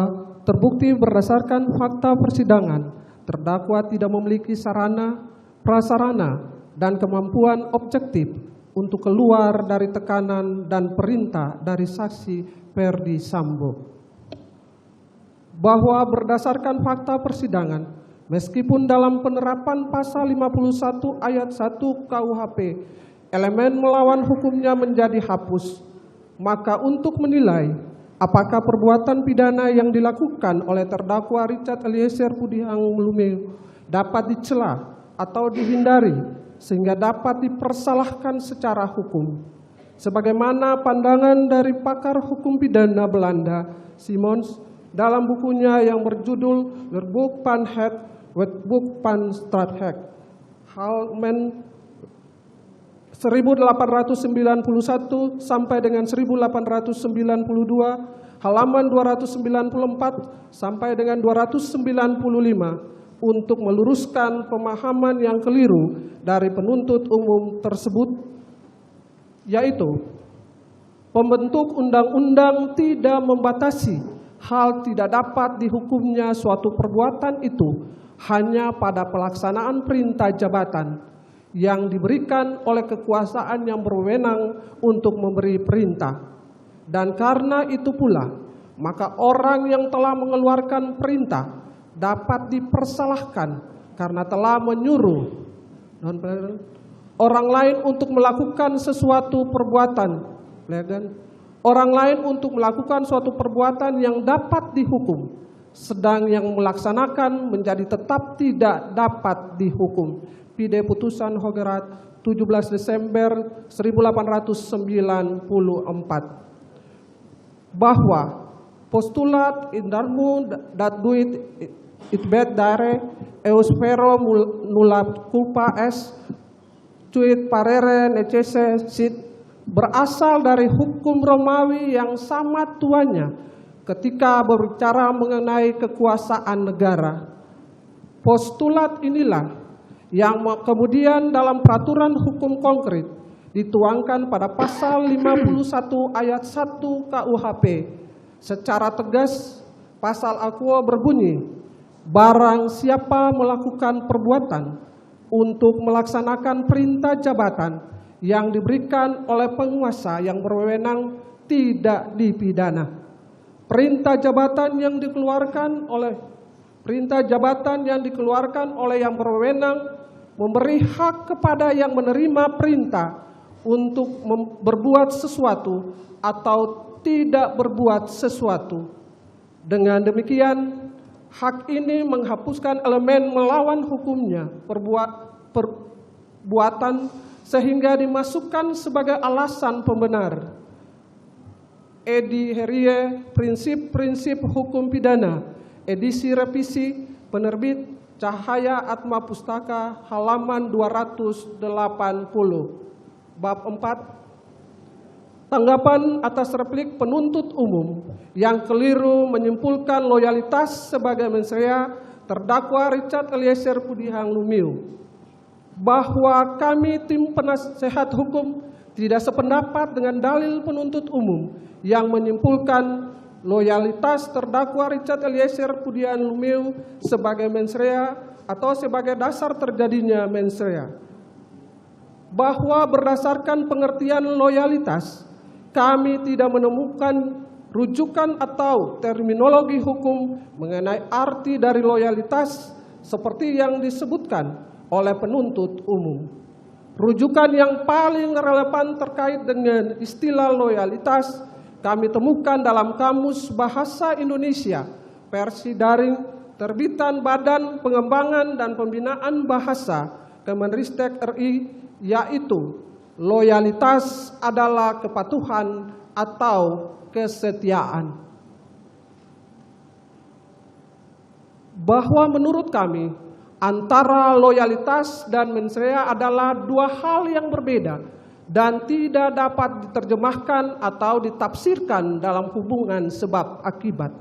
terbukti berdasarkan fakta persidangan, terdakwa tidak memiliki sarana, prasarana, dan kemampuan objektif untuk keluar dari tekanan dan perintah dari saksi Ferdi Sambo. Bahwa berdasarkan fakta persidangan, meskipun dalam penerapan pasal 51 ayat 1 KUHP, elemen melawan hukumnya menjadi hapus, maka untuk menilai apakah perbuatan pidana yang dilakukan oleh terdakwa Richard Eliezer Pudiang Lumiu dapat dicela atau dihindari sehingga dapat dipersalahkan secara hukum. Sebagaimana pandangan dari pakar hukum pidana Belanda, Simons, dalam bukunya yang berjudul Leerboek van het Wetboek van Strafrecht, halaman 1891 sampai dengan 1892, halaman 294 sampai dengan 295 untuk meluruskan pemahaman yang keliru dari penuntut umum tersebut, yaitu pembentuk undang-undang tidak membatasi hal tidak dapat dihukumnya suatu perbuatan itu hanya pada pelaksanaan perintah jabatan yang diberikan oleh kekuasaan yang berwenang untuk memberi perintah. Dan karena itu pula, maka orang yang telah mengeluarkan perintah dapat dipersalahkan karena telah menyuruh orang lain untuk melakukan sesuatu perbuatan, orang lain untuk melakukan suatu perbuatan yang dapat dihukum, sedang yang melaksanakan menjadi tetap tidak dapat dihukum. Pide Putusan Hogerat 17 Desember 1894. Bahwa postulat indarmu dat duit itbet dare eusfero nula culpa es cuit parere necese sit berasal dari hukum Romawi yang sama tuanya ketika berbicara mengenai kekuasaan negara. Postulat inilah yang kemudian dalam peraturan hukum konkret dituangkan pada pasal 51 ayat 1 KUHP. Secara tegas pasal aqua berbunyi, barang siapa melakukan perbuatan untuk melaksanakan perintah jabatan yang diberikan oleh penguasa yang berwenang tidak dipidana. Perintah jabatan yang dikeluarkan oleh yang berwenang memberi hak kepada yang menerima perintah untuk berbuat sesuatu atau tidak berbuat sesuatu. Dengan demikian, hak ini menghapuskan elemen melawan hukumnya perbuatan sehingga dimasukkan sebagai alasan pembenar. Edi Herie, Prinsip-Prinsip Hukum Pidana, edisi revisi, penerbit Cahaya Atma Pustaka, halaman 280. Bab 4. Tanggapan atas replik penuntut umum yang keliru menyimpulkan loyalitas sebagai mensrea terdakwa Richard Eliezer Pudihang Lumiu, bahwa kami tim penasehat hukum tidak sependapat dengan dalil penuntut umum yang menyimpulkan loyalitas terdakwa Richard Eliezer Pudihang Lumiu sebagai mensrea atau sebagai dasar terjadinya mensrea. Bahwa berdasarkan pengertian loyalitas, kami tidak menemukan rujukan atau terminologi hukum mengenai arti dari loyalitas seperti yang disebutkan oleh penuntut umum. Rujukan yang paling relevan terkait dengan istilah loyalitas kami temukan dalam Kamus Bahasa Indonesia versi daring terbitan Badan Pengembangan dan Pembinaan Bahasa Kemenristek RI, yaitu loyalitas adalah kepatuhan atau kesetiaan. Bahwa menurut kami antara loyalitas dan mensrea adalah dua hal yang berbeda dan tidak dapat diterjemahkan atau ditafsirkan dalam hubungan sebab akibat.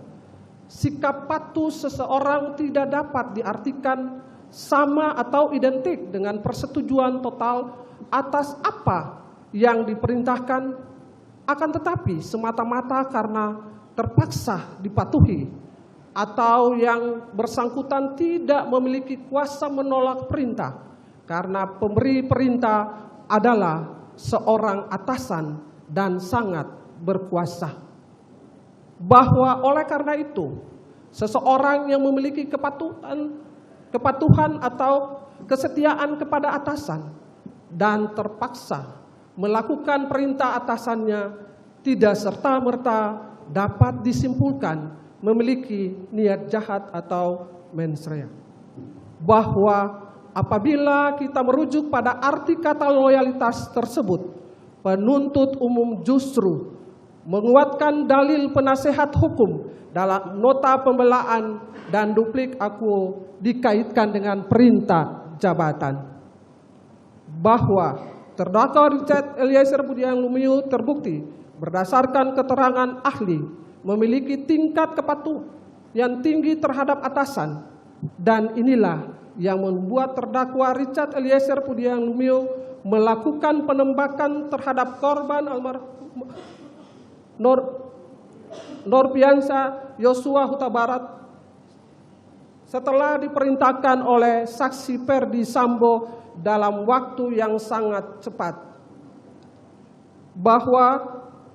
Sikap patuh seseorang tidak dapat diartikan sama atau identik dengan persetujuan total atas apa yang diperintahkan, akan tetapi semata-mata karena terpaksa dipatuhi atau yang bersangkutan tidak memiliki kuasa menolak perintah karena pemberi perintah adalah seorang atasan dan sangat berkuasa. Bahwa oleh karena itu, seseorang yang memiliki kepatuhan atau kesetiaan kepada atasan dan terpaksa melakukan perintah atasannya tidak serta-merta dapat disimpulkan memiliki niat jahat atau mensrea. Bahwa apabila kita merujuk pada arti kata loyalitas tersebut, penuntut umum justru menguatkan dalil penasehat hukum dalam nota pembelaan dan duplik akuo dikaitkan dengan perintah jabatan. Bahwa terdakwa Richard Eliezer Pudihang Lumiu terbukti berdasarkan keterangan ahli memiliki tingkat kepatuhan yang tinggi terhadap atasan, dan inilah yang membuat terdakwa Richard Eliezer Pudihang Lumiu melakukan penembakan terhadap korban almarhum Nurpiansyah Yosua Huta Barat setelah diperintahkan oleh saksi Ferdi Sambo dalam waktu yang sangat cepat. Bahwa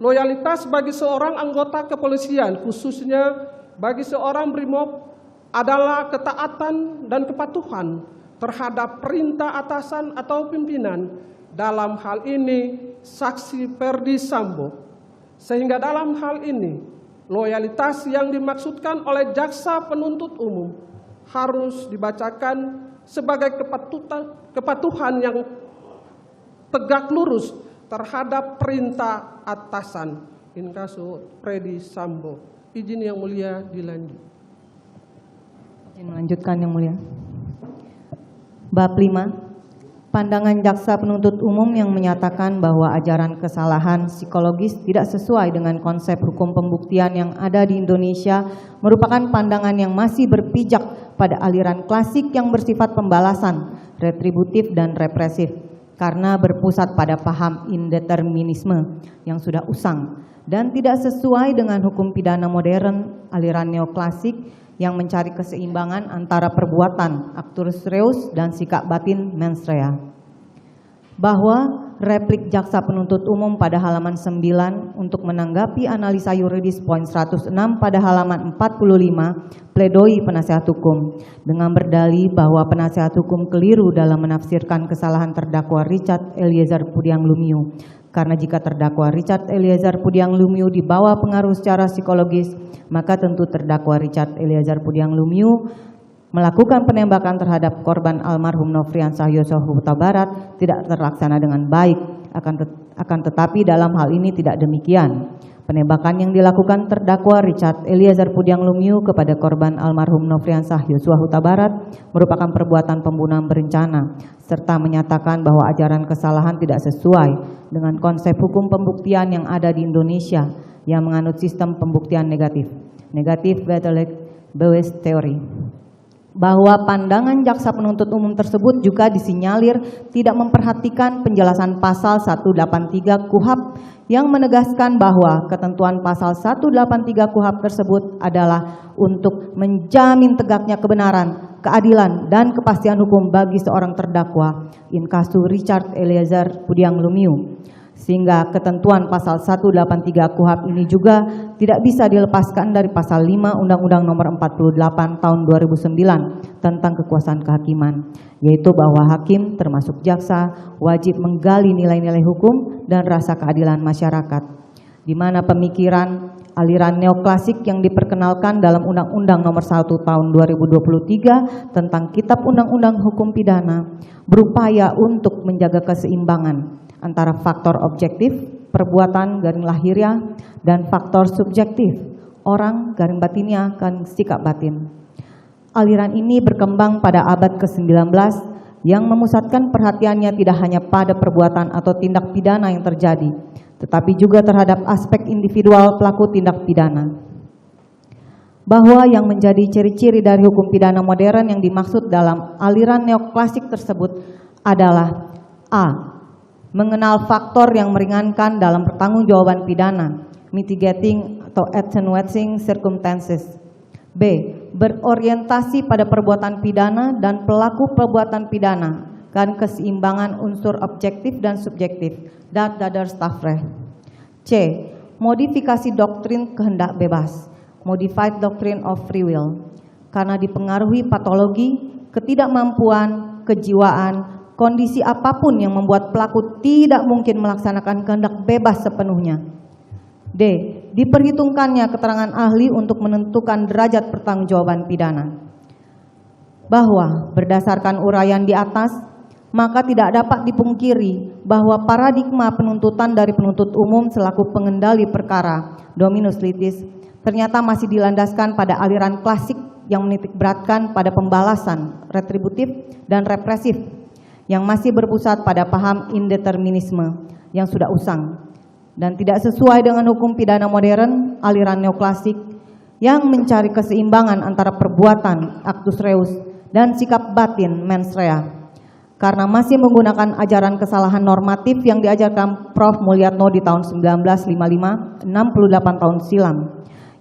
loyalitas bagi seorang anggota kepolisian, khususnya bagi seorang brimob, adalah ketaatan dan kepatuhan terhadap perintah atasan atau pimpinan, dalam hal ini saksi Ferdi Sambo. Sehingga dalam hal ini, loyalitas yang dimaksudkan oleh jaksa penuntut umum harus dibacakan sebagai kepatuhan yang tegak lurus terhadap perintah atasan. In kasus Ferdi Sambo. Izin yang mulia dilanjut. Izin melanjutkan yang mulia. Bab 5. Pandangan jaksa penuntut umum yang menyatakan bahwa ajaran kesalahan psikologis tidak sesuai dengan konsep hukum pembuktian yang ada di Indonesia merupakan pandangan yang masih berpijak pada aliran klasik yang bersifat pembalasan, retributif dan represif, karena berpusat pada paham indeterminisme yang sudah usang dan tidak sesuai dengan hukum pidana modern aliran neoklasik yang mencari keseimbangan antara perbuatan actus reus dan sikap batin mens rea. Bahwa replik jaksa penuntut umum pada halaman 9 untuk menanggapi analisa yuridis poin 106 pada halaman 45 pledoi penasihat hukum dengan berdalih bahwa penasihat hukum keliru dalam menafsirkan kesalahan terdakwa Richard Eliezer Pudiang Lumiu. Karena jika terdakwa Richard Eliezer Pudiang Lumiu dibawa pengaruh secara psikologis, maka tentu terdakwa Richard Eliezer Pudiang Lumiu melakukan penembakan terhadap korban almarhum Nofriansah Yosua Huta Barat tidak terlaksana dengan baik. Akan tetapi dalam hal ini tidak demikian. Penembakan yang dilakukan terdakwa Richard Eliezer Pudiang Lumiu kepada korban almarhum Nofriansah Yosua Huta Barat merupakan perbuatan pembunuhan berencana, serta menyatakan bahwa ajaran kesalahan tidak sesuai dengan konsep hukum pembuktian yang ada di Indonesia yang menganut sistem pembuktian negatif, negatif Bayes theory. Bahwa pandangan jaksa penuntut umum tersebut juga disinyalir tidak memperhatikan penjelasan pasal 183 KUHP yang menegaskan bahwa ketentuan pasal 183 KUHP tersebut adalah untuk menjamin tegaknya kebenaran, keadilan, dan kepastian hukum bagi seorang terdakwa in kasu Richard Eliezer Pudiang Lumiu. Sehingga ketentuan pasal 183 KUHP ini juga tidak bisa dilepaskan dari pasal 5 Undang-Undang Nomor 48 Tahun 2009 tentang kekuasaan kehakiman, yaitu bahwa hakim termasuk jaksa wajib menggali nilai-nilai hukum dan rasa keadilan masyarakat, di mana pemikiran aliran neoklasik yang diperkenalkan dalam Undang-Undang Nomor 1 Tahun 2023 tentang Kitab Undang-Undang Hukum Pidana berupaya untuk menjaga keseimbangan antara faktor objektif, perbuatan garing lahiriah, dan faktor subjektif, orang garing batinnya kan sikap batin. Aliran ini berkembang pada abad ke-19 yang memusatkan perhatiannya tidak hanya pada perbuatan atau tindak pidana yang terjadi, tetapi juga terhadap aspek individual pelaku tindak pidana. Bahwa yang menjadi ciri-ciri dari hukum pidana modern yang dimaksud dalam aliran neoklasik tersebut adalah a. Mengenal faktor yang meringankan dalam pertanggungjawaban pidana, mitigating atau attenuating circumstances. B. Berorientasi pada perbuatan pidana dan pelaku perbuatan pidana dan keseimbangan unsur objektif dan subjektif. Dat dader stafre. C. Modifikasi doktrin kehendak bebas, modified doctrine of free will, karena dipengaruhi patologi, ketidakmampuan, kejiwaan, kondisi apapun yang membuat pelaku tidak mungkin melaksanakan kehendak bebas sepenuhnya. D. Diperhitungkannya keterangan ahli untuk menentukan derajat pertanggungjawaban pidana. Bahwa berdasarkan uraian di atas, maka tidak dapat dipungkiri bahwa paradigma penuntutan dari penuntut umum selaku pengendali perkara, dominus litis, ternyata masih dilandaskan pada aliran klasik yang menitikberatkan pada pembalasan, retributif, dan represif, yang masih berpusat pada paham indeterminisme yang sudah usang dan tidak sesuai dengan hukum pidana modern aliran neoklasik yang mencari keseimbangan antara perbuatan actus reus dan sikap batin mens rea, karena masih menggunakan ajaran kesalahan normatif yang diajarkan Prof. Mulyatno di tahun 1955, 68 tahun silam,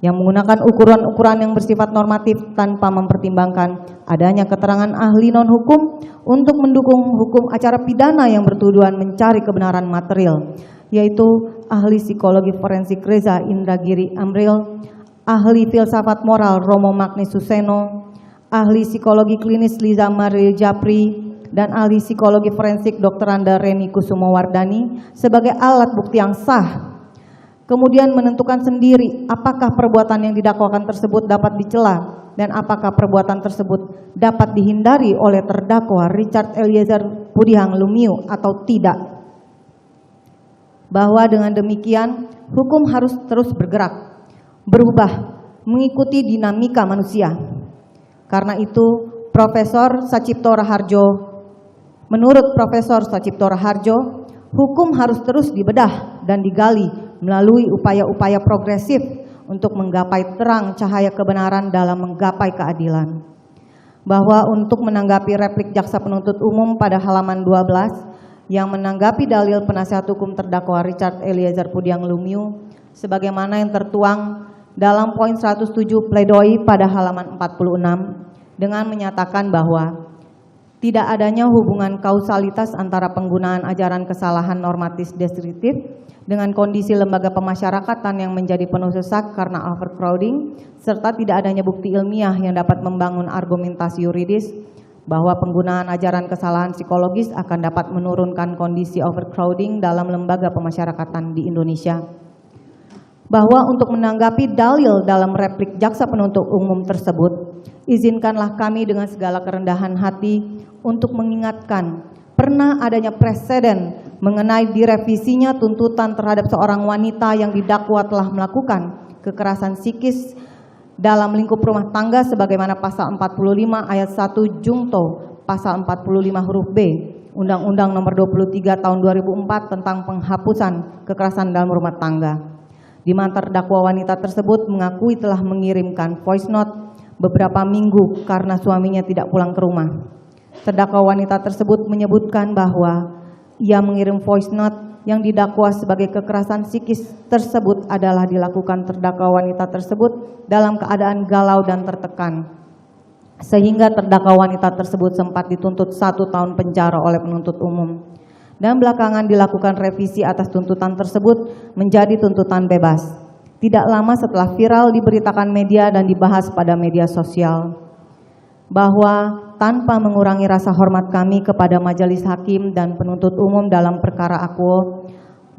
yang menggunakan ukuran-ukuran yang bersifat normatif tanpa mempertimbangkan adanya keterangan ahli non-hukum untuk mendukung hukum acara pidana yang bertujuan mencari kebenaran material, yaitu ahli psikologi forensik Reza Indragiri Amril, ahli filsafat moral Romo Magni Suseno, ahli psikologi klinis Liza Maril Japri, dan ahli psikologi forensik Dr. Anda Reni Kusumowardani sebagai alat bukti yang sah. Kemudian menentukan sendiri apakah perbuatan yang didakwakan tersebut dapat dicela dan apakah perbuatan tersebut dapat dihindari oleh terdakwa Richard Eliezer Pudiang Lumiu atau tidak. Bahwa dengan demikian hukum harus terus bergerak, berubah, mengikuti dinamika manusia. Karena itu menurut Profesor Sacipto Raharjo, hukum harus terus dibedah dan digali melalui upaya-upaya progresif untuk menggapai terang cahaya kebenaran dalam menggapai keadilan. Bahwa untuk menanggapi replik jaksa penuntut umum pada halaman 12 yang menanggapi dalil penasihat hukum terdakwa Richard Eliezer Pudiang Lumiu sebagaimana yang tertuang dalam poin 107 pledoi pada halaman 46 dengan menyatakan bahwa tidak adanya hubungan kausalitas antara penggunaan ajaran kesalahan normatif deskriptif dengan kondisi lembaga pemasyarakatan yang menjadi penuh sesak karena overcrowding, serta tidak adanya bukti ilmiah yang dapat membangun argumentasi yuridis bahwa penggunaan ajaran kesalahan psikologis akan dapat menurunkan kondisi overcrowding dalam lembaga pemasyarakatan di Indonesia. Bahwa untuk menanggapi dalil dalam replik jaksa penuntut umum tersebut, izinkanlah kami dengan segala kerendahan hati untuk mengingatkan pernah adanya preseden mengenai direvisinya tuntutan terhadap seorang wanita yang didakwa telah melakukan kekerasan psikis dalam lingkup rumah tangga sebagaimana pasal 45 ayat 1 Jungto pasal 45 huruf B Undang-Undang Nomor 23 Tahun 2004 tentang penghapusan kekerasan dalam rumah tangga, di mana terdakwa wanita tersebut mengakui telah mengirimkan voice note beberapa minggu karena suaminya tidak pulang ke rumah. Terdakwa wanita tersebut menyebutkan bahwa ia mengirim voice note yang didakwa sebagai kekerasan psikis tersebut adalah dilakukan terdakwa wanita tersebut dalam keadaan galau dan tertekan, sehingga terdakwa wanita tersebut sempat dituntut 1 tahun penjara oleh penuntut umum. Dan belakangan dilakukan revisi atas tuntutan tersebut menjadi tuntutan bebas. Tidak lama setelah viral diberitakan media dan dibahas pada media sosial, bahwa tanpa mengurangi rasa hormat kami kepada majelis hakim dan penuntut umum dalam perkara Akuo,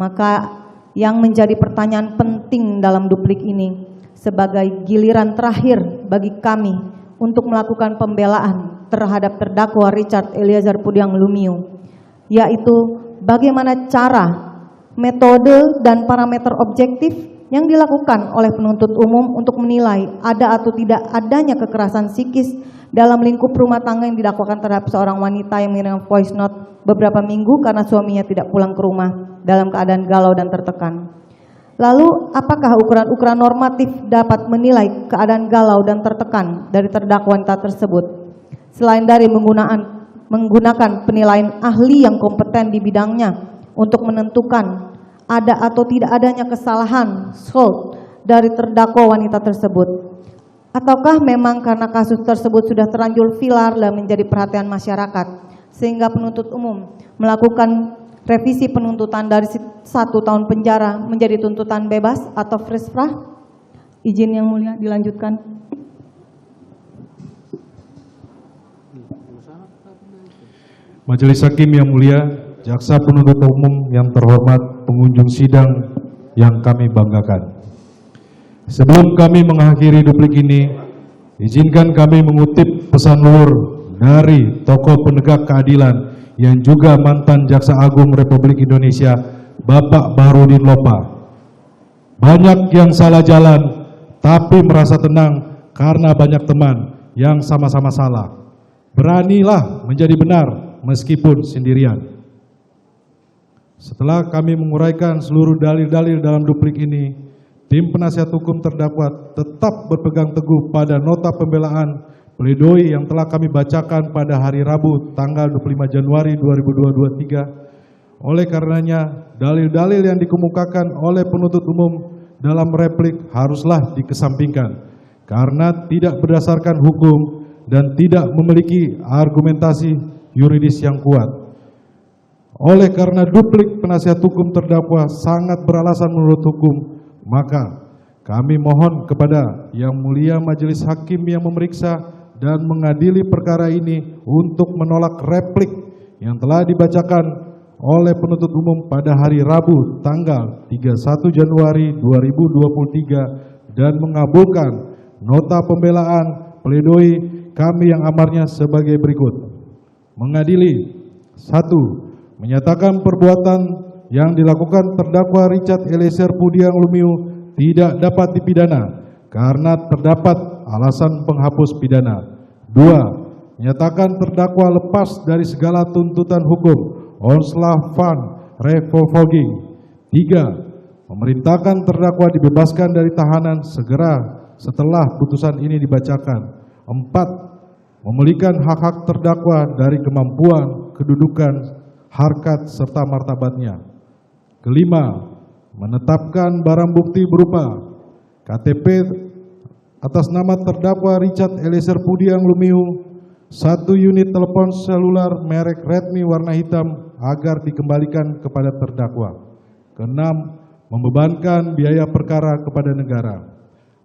maka yang menjadi pertanyaan penting dalam duplik ini sebagai giliran terakhir bagi kami untuk melakukan pembelaan terhadap terdakwa Richard Eliezer Pudiang Lumiu, yaitu bagaimana cara, metode, dan parameter objektif yang dilakukan oleh penuntut umum untuk menilai ada atau tidak adanya kekerasan psikis dalam lingkup rumah tangga yang didakwakan terhadap seorang wanita yang mengirim voice note beberapa minggu karena suaminya tidak pulang ke rumah dalam keadaan galau dan tertekan. Lalu, apakah ukuran-ukuran normatif dapat menilai keadaan galau dan tertekan dari terdakwa wanita tersebut? Selain dari menggunakan penilaian ahli yang kompeten di bidangnya untuk menentukan ada atau tidak adanya kesalahan dari terdakwa wanita tersebut, ataukah memang karena kasus tersebut sudah terlanjur viral dan menjadi perhatian masyarakat sehingga penuntut umum melakukan revisi penuntutan dari 1 tahun penjara menjadi tuntutan bebas atau frisprah? Izin yang mulia dilanjutkan. Majelis Hakim yang mulia, jaksa penuntut umum yang terhormat, pengunjung sidang yang kami banggakan. Sebelum kami mengakhiri duplik ini, izinkan kami mengutip pesan luhur dari tokoh penegak keadilan yang juga mantan Jaksa Agung Republik Indonesia, Bapak Bahrudin Lopa. Banyak yang salah jalan, tapi merasa tenang karena banyak teman yang sama-sama salah. Beranilah menjadi benar meskipun sendirian. Setelah kami menguraikan seluruh dalil-dalil dalam duplik ini, tim penasihat hukum terdakwa tetap berpegang teguh pada nota pembelaan pledoi yang telah kami bacakan pada hari Rabu tanggal 25 Januari 2023. Oleh karenanya, dalil-dalil yang dikemukakan oleh penuntut umum dalam replik haruslah dikesampingkan karena tidak berdasarkan hukum dan tidak memiliki argumentasi yuridis yang kuat. Oleh karena duplik penasihat hukum terdakwa sangat beralasan menurut hukum, maka kami mohon kepada Yang Mulia Majelis Hakim yang memeriksa dan mengadili perkara ini untuk menolak replik yang telah dibacakan oleh penuntut umum pada hari Rabu tanggal 31 Januari 2023 dan mengabulkan nota pembelaan pledoi kami yang amarnya sebagai berikut. Mengadili: 1. Menyatakan perbuatan yang dilakukan terdakwa Richard Eliezer Pudiang Lumiu tidak dapat dipidana karena terdapat alasan penghapus pidana. 2. Menyatakan terdakwa lepas dari segala tuntutan hukum onslaught fund revolving. 3. Memerintahkan terdakwa dibebaskan dari tahanan segera setelah putusan ini dibacakan. 4. Memulihkan hak-hak terdakwa dari kemampuan, kedudukan, harkat, serta martabatnya. Kelima, menetapkan barang bukti berupa KTP atas nama terdakwa Richard Eliezer Pudiang Lumiu 1 unit telepon seluler merek Redmi warna hitam agar dikembalikan kepada terdakwa. Keenam, membebankan biaya perkara kepada negara.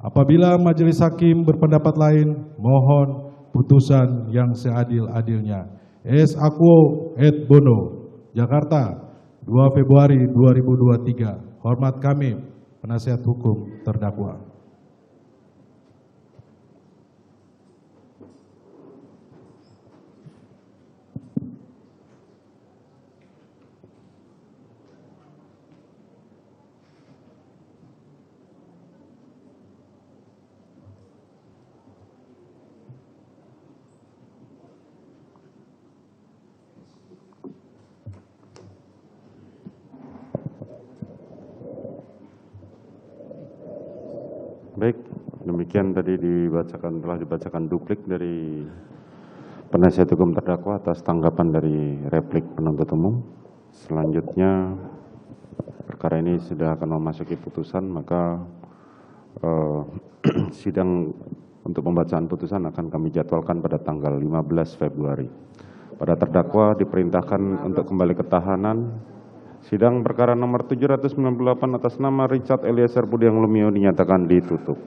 Apabila majelis hakim berpendapat lain, mohon putusan yang seadil-adilnya. Es Aquo et Bono, Jakarta, 2 Februari 2023. Hormat kami, penasihat hukum terdakwa. Baik, demikian tadi telah dibacakan duplik dari penasihat hukum terdakwa atas tanggapan dari replik penuntut umum. Selanjutnya perkara ini sudah akan memasuki putusan, maka sidang untuk pembacaan putusan akan kami jadwalkan pada tanggal 15 Februari. Pada terdakwa diperintahkan untuk kembali ke tahanan. Sidang perkara nomor 798 atas nama Richard Eliezer Pudiang Lumiu dinyatakan ditutup.